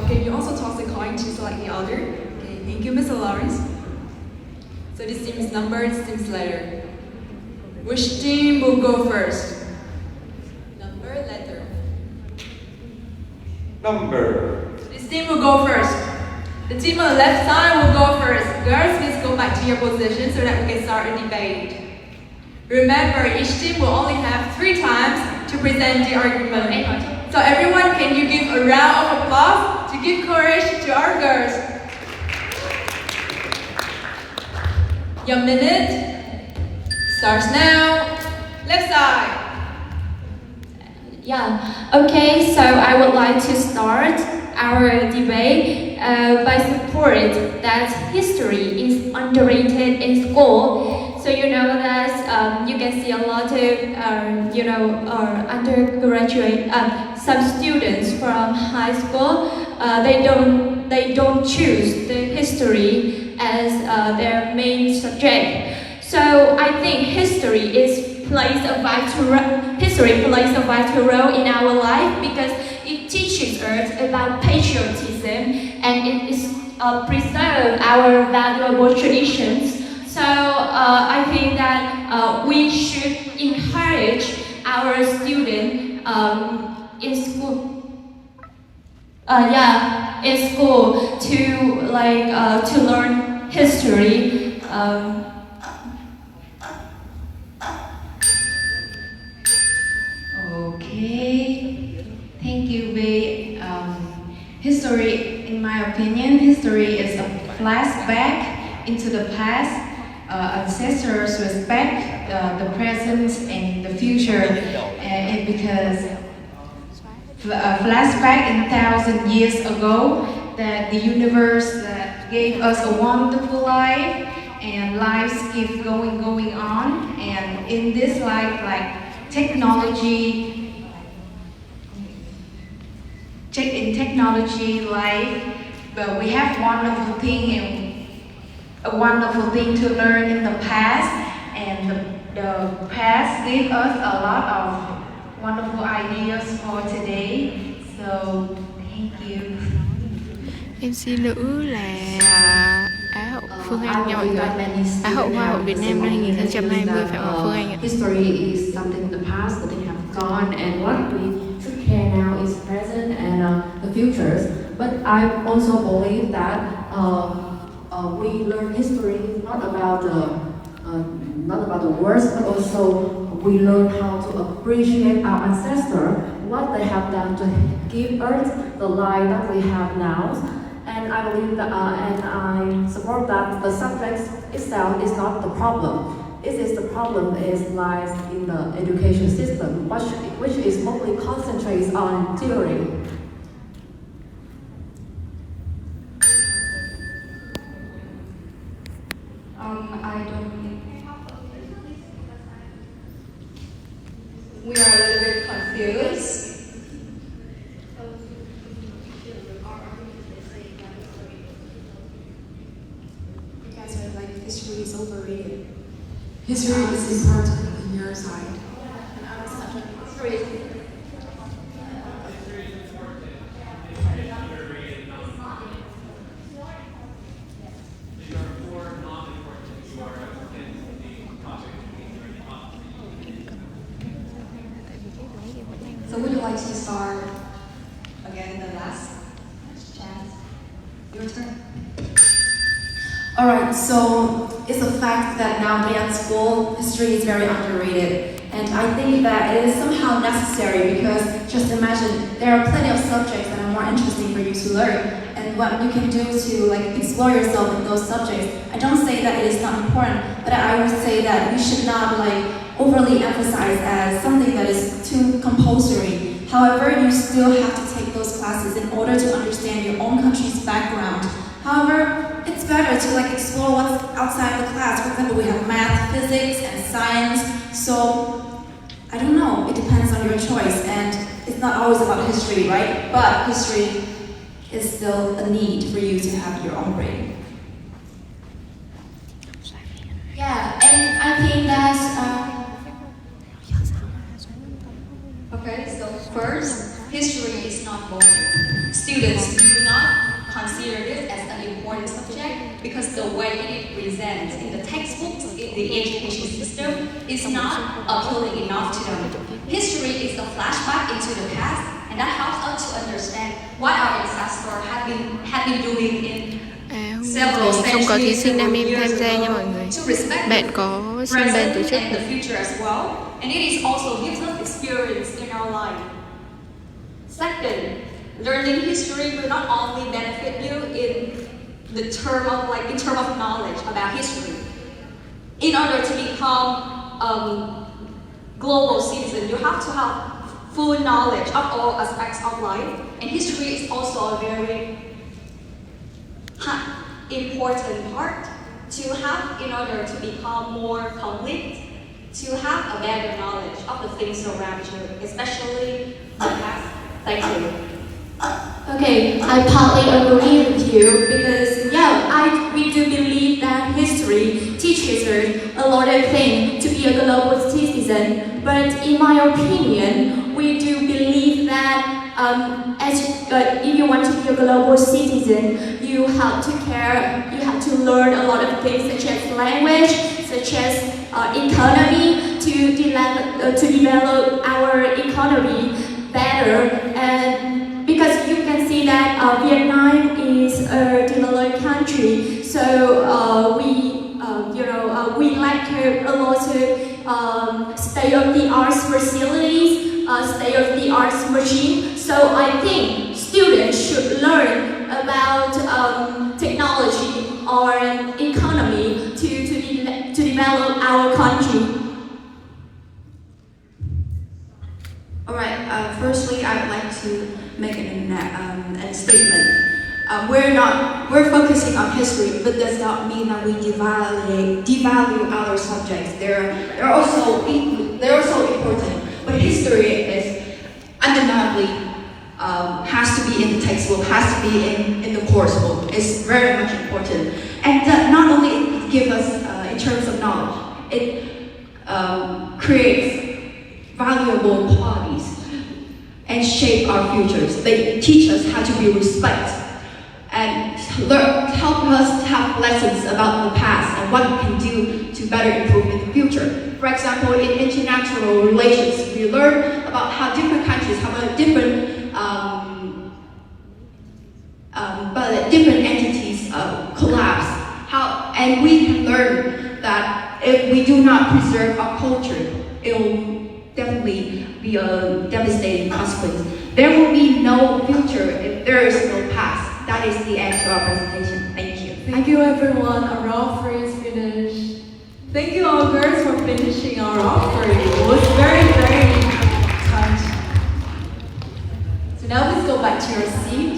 Can you also toss the coin to select the other? Okay, thank you, Mr. Lawrence. So this team is numbered, this team is letter. Which team will go first? Number, letter. Number. This team will go first. The team on the left side will go first. Girls, please go back to your position so that we can start a debate. Remember, each team will only have 3 times to present the argument. So everyone, can you give a round of applause to give courage to our girls? Your minute starts now. Left side. Yeah, okay, so I would like to start our debate by support that history is underrated in school. So you know that you can see a lot of undergraduate some students from high school. They don't choose the history as their main subject. So I think history plays a vital role in our life because it teaches us about patriotism and it is preserve our valuable traditions. So I think that we should encourage our students in school to learn history. Okay, thank you, Bea. History, in my opinion, history is a flashback into the past. Ancestors respect the present and the future, and because flashback in 1,000 years ago, that the universe that gave us a wonderful life, and lives keep going on, and in this life, like technology life, but we have a wonderful thing to learn in the past, and the past gave us a lot of wonderful ideas for today. So thank you. MC nữ là Á hậu Phương Anh nha mọi người. Á hậu Hoa hậu Việt Nam năm 2020 Phạm Ngọc Phương Anh ạ. History is something in the past that they have gone, and what we should care now is present and the futures. But I also believe that we learn history not about the words, but also we learn how to appreciate our ancestors, what they have done to give Earth the life that we have now. And I believe that, and I support that the subject itself is not the problem. The problem lies in the education system, which is mostly concentrates on theory. We are a little bit confused. You guys are like, history is overrated. History is important on your side. And I was not history. So would you like to start again the last chance? Your turn. Alright, so it's a fact that nowadays at school, history is very underrated. And I think that it is somehow necessary because just imagine there are plenty of subjects that are more interesting for you to learn. And what you can do to explore yourself in those subjects. I don't say that it is not important, but I would say that we should not overly emphasize as something that is too compulsory. However, you still have to take those classes in order to understand your own country's background. However, it's better to explore what's outside the class. For example, we have math, physics, and science. So, I don't know, it depends on your choice. And it's not always about history, right? But history is still a need for you to have your own brain. Yeah, and I think that's Okay, so first, history is not boring. Students do not consider this as an important subject because the way it is presented in the textbooks, in the education system, is not appealing enough to them. History is a flashback into the past, and that helps us to understand what our ancestors have been doing in several không có thí centuries, sinh nam several em tham years gia nha ago, mọi người. to respect Bạn có xin bên present tổ chức and the future as well, and it is also gives us experience in our life. Second, learning history will not only benefit you in the term of knowledge about history. In order to become global citizen, you have to have full knowledge of all aspects of life, and history is also a very important part to have in order to become more complete, to have a better knowledge of the things around you, especially the past. Thank you. Okay, I partly agree with you because we do believe that history teaches us a lot of things to be a global citizen. But in my opinion, we do believe that if you want to be a global citizen, you have to learn a lot of things such as language, such as economy to develop our economy better. And because you can see that Vietnam is a developed country, so we lack a lot of state-of-the-art facilities, state-of-the-art machine. So I think students should learn about technology or economy to develop our country. Alright, firstly I would like to make a statement. We're focusing on history, but does not mean that we devalue other subjects. They're also important, but history is undeniably has to be in the textbook, has to be in the course book. It's very much important, and not only give us in terms of knowledge, it creates valuable qualities and shape our futures. They teach us how to be respected and help us have lessons about the past and what we can do to better improve in the future. For example, in international relations, we learn about how different countries have a different entities And we can learn that if we do not preserve our culture, it will definitely be a devastating consequence. There will be no future if there is no past. That is the end to our presentation. Thank you. Thank you everyone. Our offering is finished. Thank you all girls for finishing our offering. It was very, very touching. So now let's go back to your seat.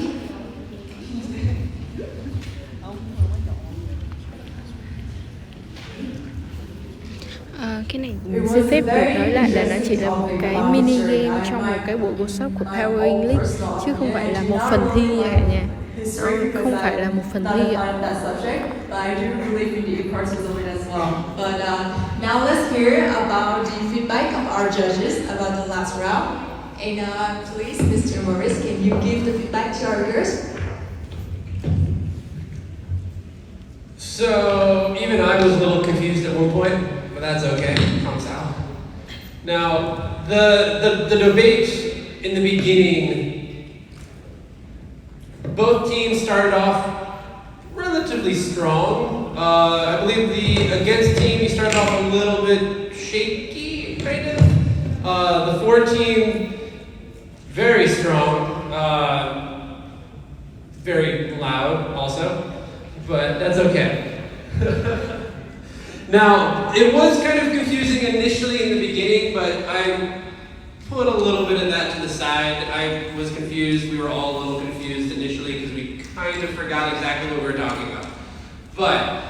Cái này xin phép được nói lại là nó chỉ là một cái mini game trong một cái buổi workshop của Power English, chứ không phải là một phần thi nha cả nhà. Nó không phải là một phần thi ạ. But now let's hear about the feedback of our judges about the last round. And please, Mr. Morris, can you give the feedback to our girls? So, even I was a little confused at one point, but that's okay, comes out. Now, the debate in the beginning, both teams started off relatively strong. I believe the against team, you started off a little bit shaky, kind of. The for team, very strong, very loud also, but that's okay. Now, it was kind of confusing initially in the beginning, but I put a little bit of that to the side. I was confused. We were all a little confused initially because we kind of forgot exactly what we were talking about. But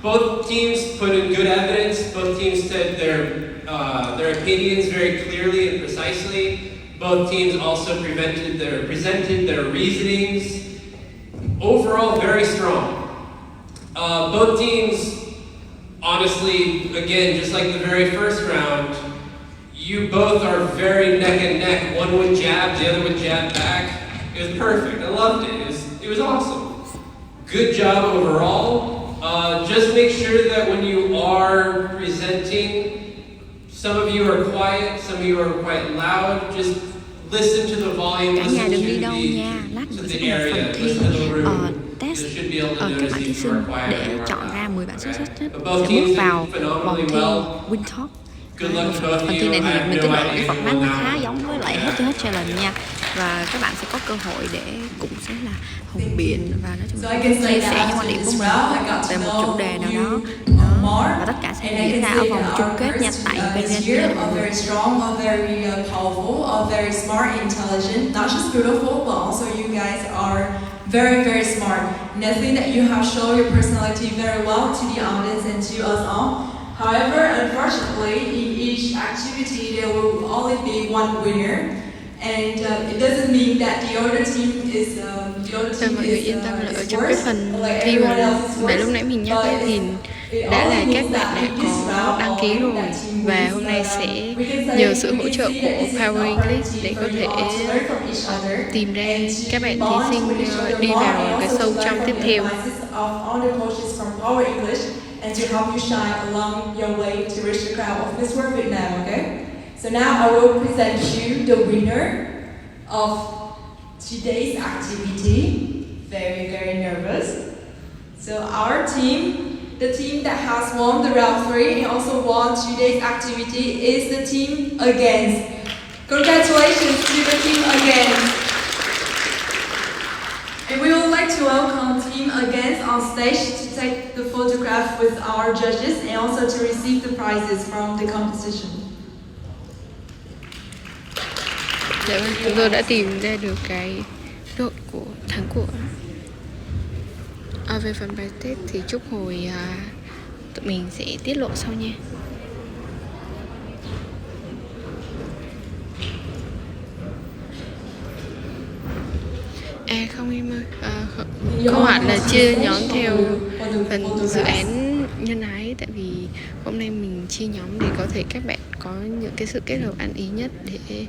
both teams put in good evidence. Both teams said their opinions very clearly and precisely. Both teams also presented their reasonings. Overall, very strong. Both teams, honestly, again, just like the very first round, you both are very neck and neck. One would jab, the other would jab back. It was perfect. I loved it. It was awesome. Good job overall. Just make sure that when you are presenting, some of you are quiet, some of you are quite loud. Just listen to the volume, listen to the area, listen to the room. Test các bạn thí sinh để chọn ra 10 bạn xuất sắc nhất sẽ bước vào vòng thi Win Talk. Phần thi này thì mình tiết lộ cái format nó khá giống với lại Head to Head Challenge nha, và các bạn sẽ có cơ hội để cũng sẽ là hùng biện và nói chung chia sẻ những quan điểm của mình về một chủ đề nào đó. Và tất cả sẽ diễn ra ở vòng chung kết nha, tại Penguin. Very strong, very powerful, very smart, intelligent, not just beautiful, but also you guys are very, very smart. And I think that you have shown your personality very well to the audience and to us all. However, unfortunately, in each activity there will only be one winner, and it doesn't mean that the other team is Mọi người yên tâm là ở trong cái phần thi mà lúc nãy mình nhắc ấy, thì đã là các bạn đã có đăng ký rồi, và hôm nay sẽ nhờ sự hỗ trợ của Power English để có thể tìm ra các bạn thí sinh đi vào cái show trong tiếp theo. And to help you shine along your way to reach the crown of Miss World Việt Nam, okay? So now I will present you the winner of today's activity. Very, very nervous. So our team, the team that has won the round 3 and also won today's activity is the team against. Congratulations to the team against. And we would like to welcome Team Against on stage to take the photograph with our judges and also to receive the prizes from the competition. Dạ vâng, chúng tôi đã tìm ra được cái đội của thắng của. Về phần bài test thì chúc hồi tụi mình sẽ tiết lộ sau nha. Không em ơi, câu hỏi là chia nhóm theo phần dự án nhân ái, tại vì hôm nay mình chia nhóm để có thể các bạn có những cái sự kết hợp ăn ý nhất để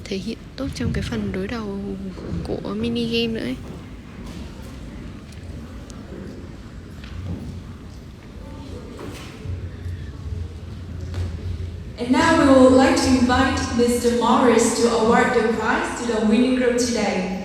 thể hiện tốt trong cái phần đối đầu của mini game nữa ấy. And now we would like to invite Mr. Morris to award the prize to the winning group today.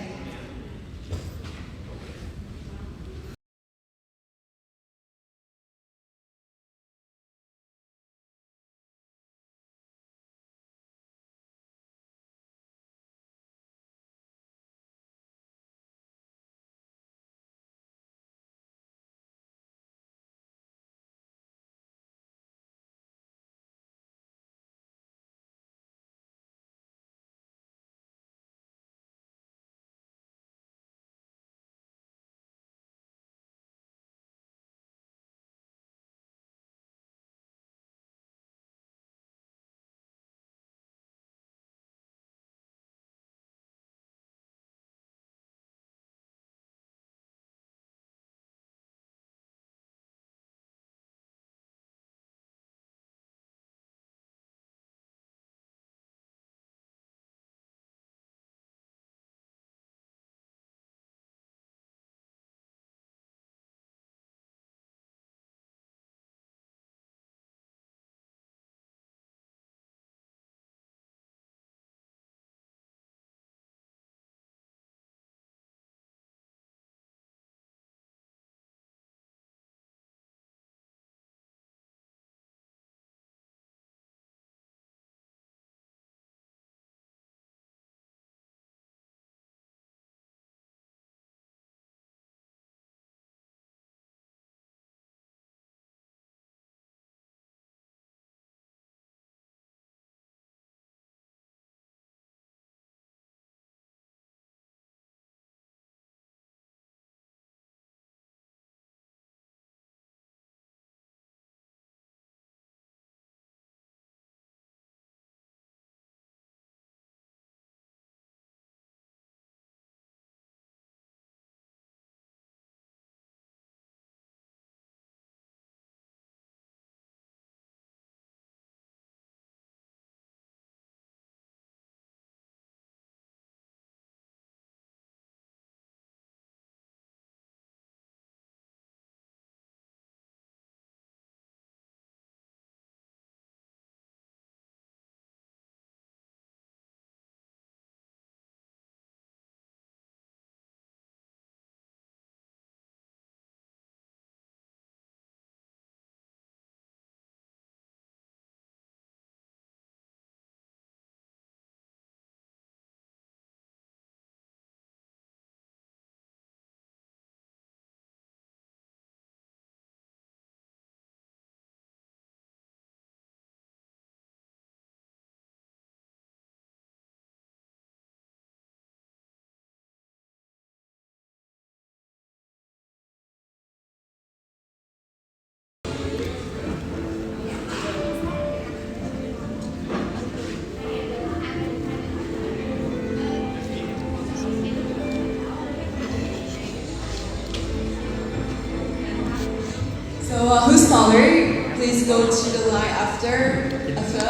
smaller, please go to the line after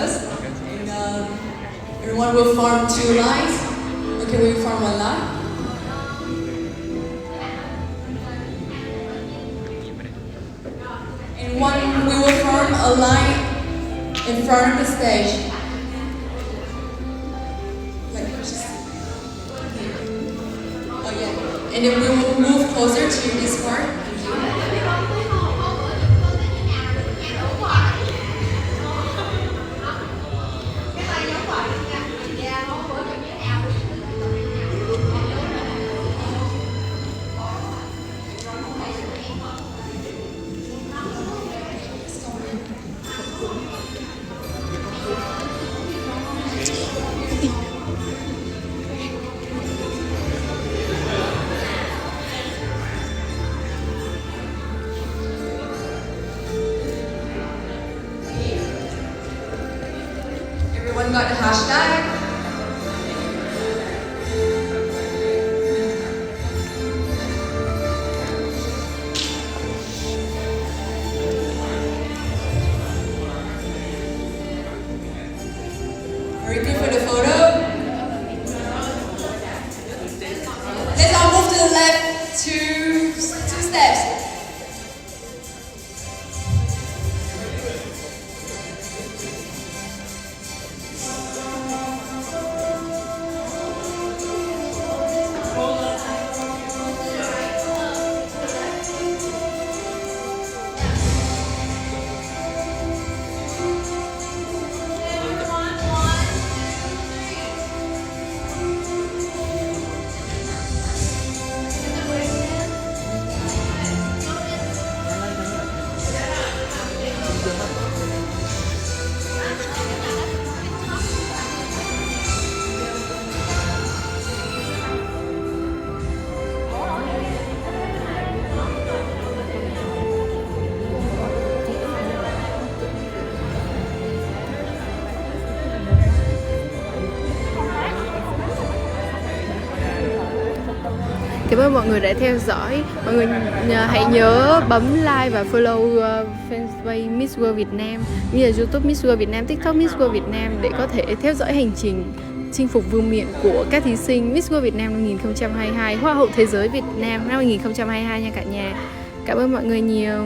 us. And everyone will form 2 lines. Okay, we form 1 line. And we will form a line in front of the stage. Like just here. Oh yeah. And then we will move closer to this part. Everyone got the hashtag? Are we good for the photo? Let's all move to the left 2 steps. Cảm ơn mọi người đã theo dõi. Mọi người hãy nhớ bấm like và follow fanpage Miss World Việt Nam, như là YouTube Miss World Việt Nam, TikTok Miss World Việt Nam để có thể theo dõi hành trình chinh phục vương miện của các thí sinh Miss World Việt Nam 2022, Hoa hậu Thế giới Việt Nam năm 2022 nha cả nhà. Cảm ơn mọi người nhiều.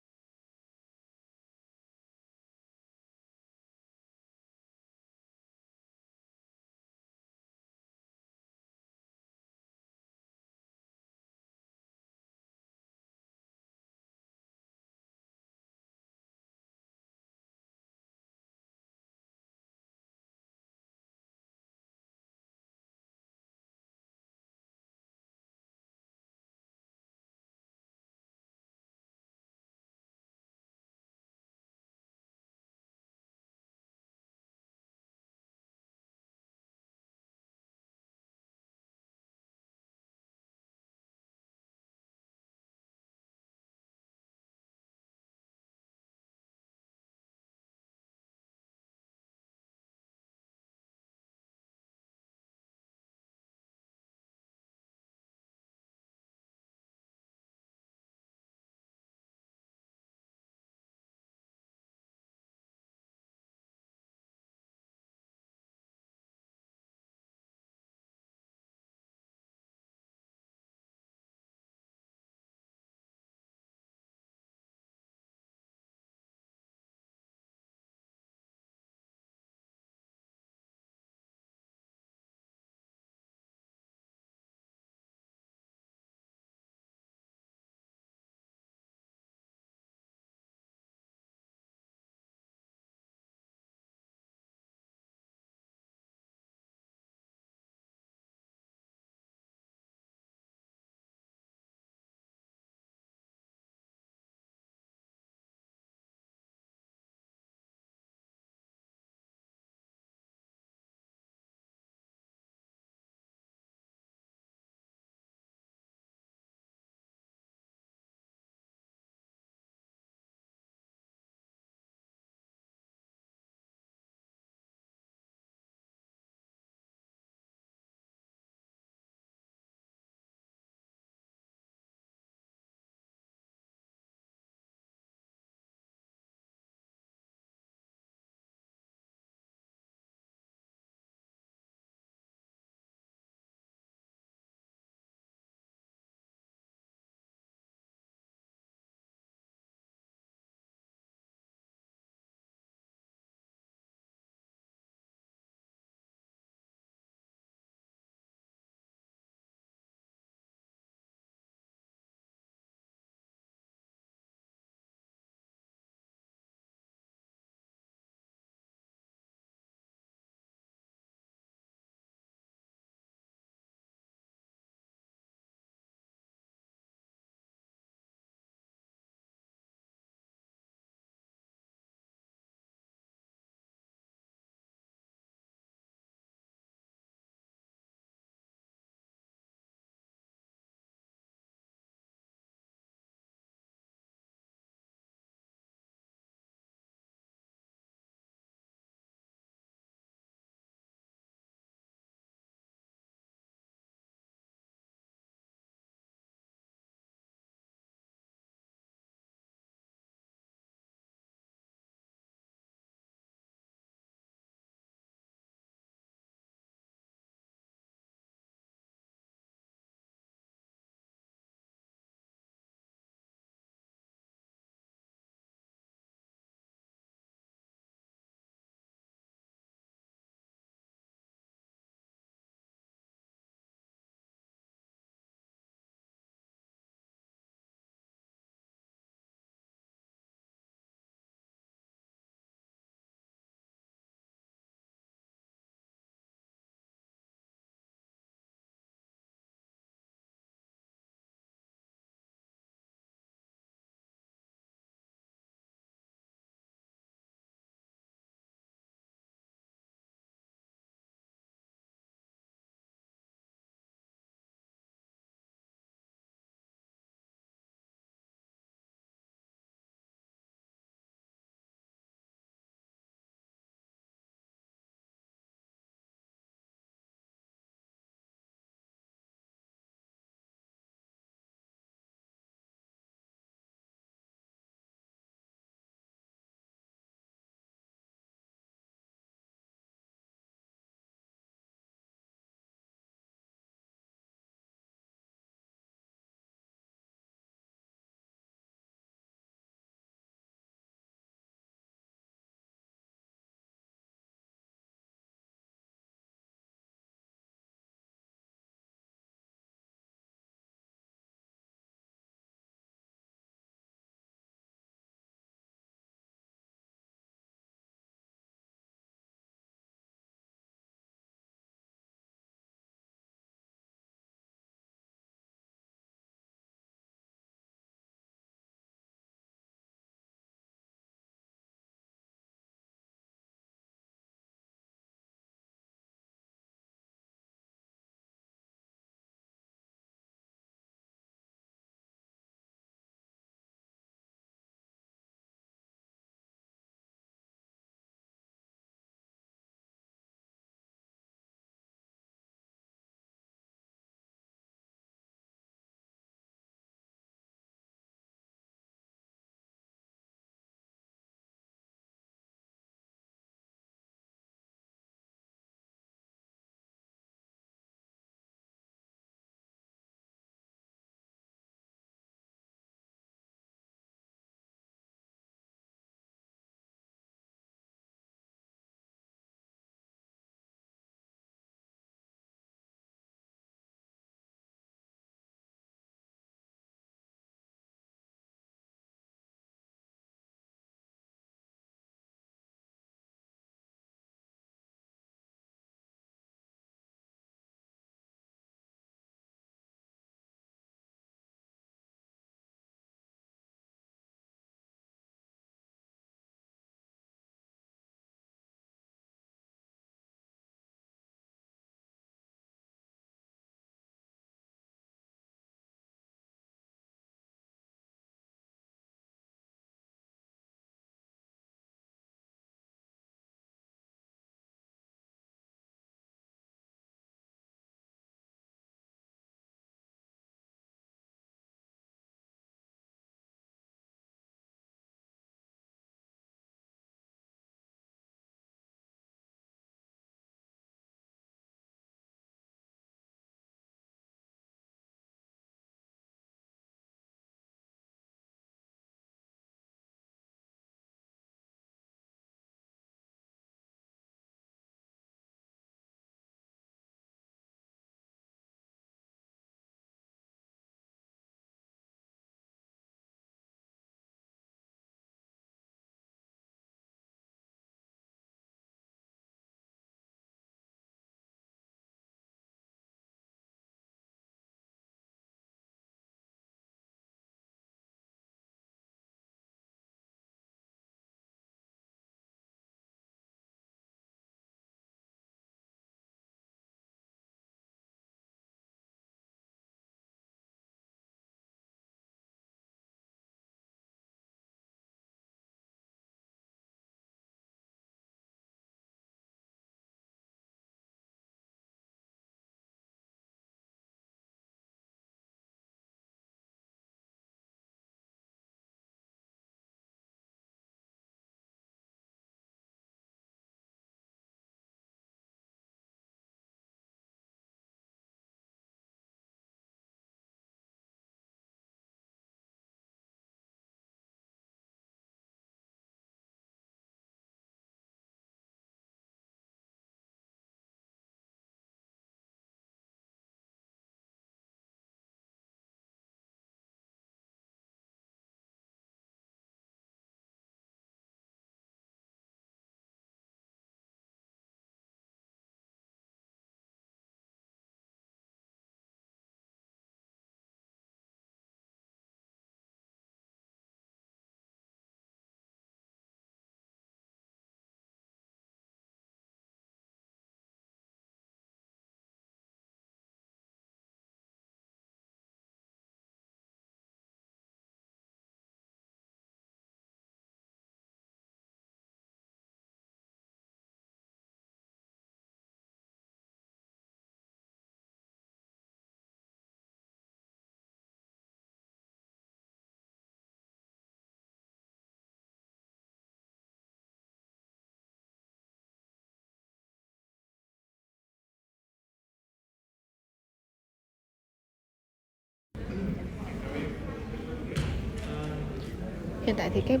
Hiện tại thì các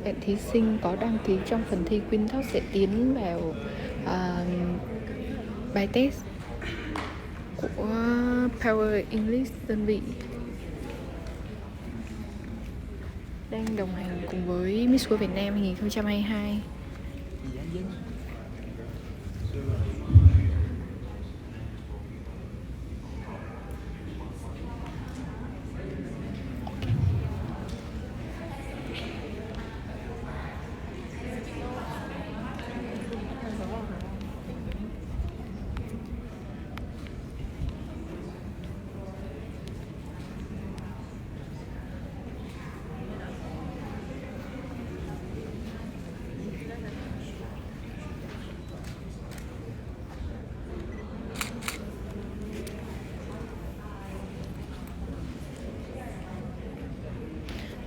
bạn thí sinh có đăng ký trong phần thi Queen Talk sẽ tiến vào bài test của Power English đơn vị đang đồng hành cùng với Miss World Việt Nam 2022.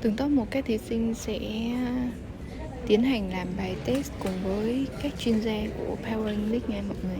Từng top một các thí sinh sẽ tiến hành làm bài test cùng với các chuyên gia của Power English nha mọi người.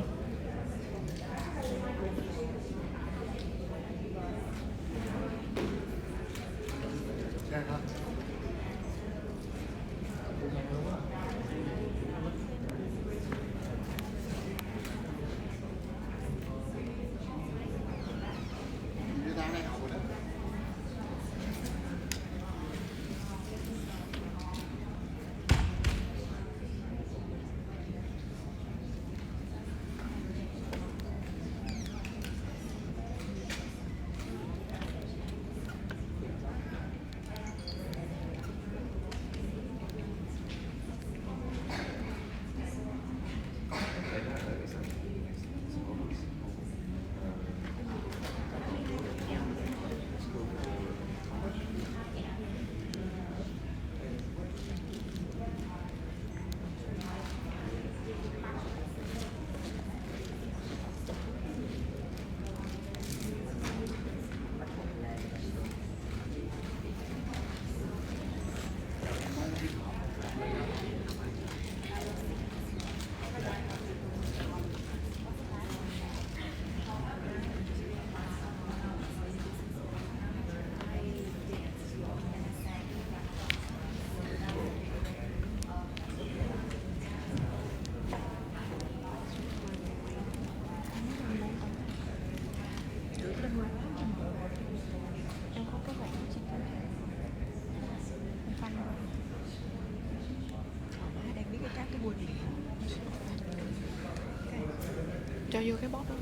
Cho vô cái box đó.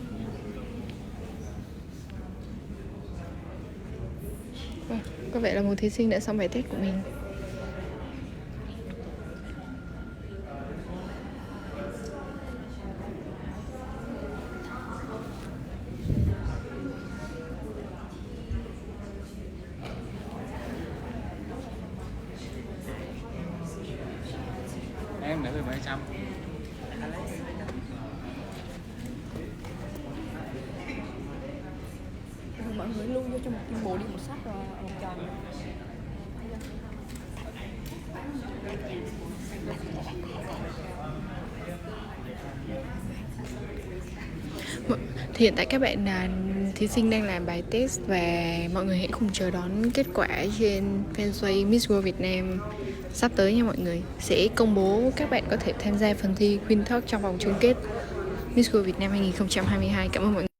Có vẻ là một thí sinh đã xong bài test của mình. Em để 1700. Mọi người lưu vô trong một kim bộ đi một sách rồi một tròn. Thì hiện tại các bạn thí sinh đang làm bài test và mọi người hãy cùng chờ đón kết quả trên fanpage Miss World Việt Nam sắp tới nha mọi người. Sẽ công bố các bạn có thể tham gia phần thi Queen Talk trong vòng chung kết Miss World Việt Nam 2022. Cảm ơn mọi người.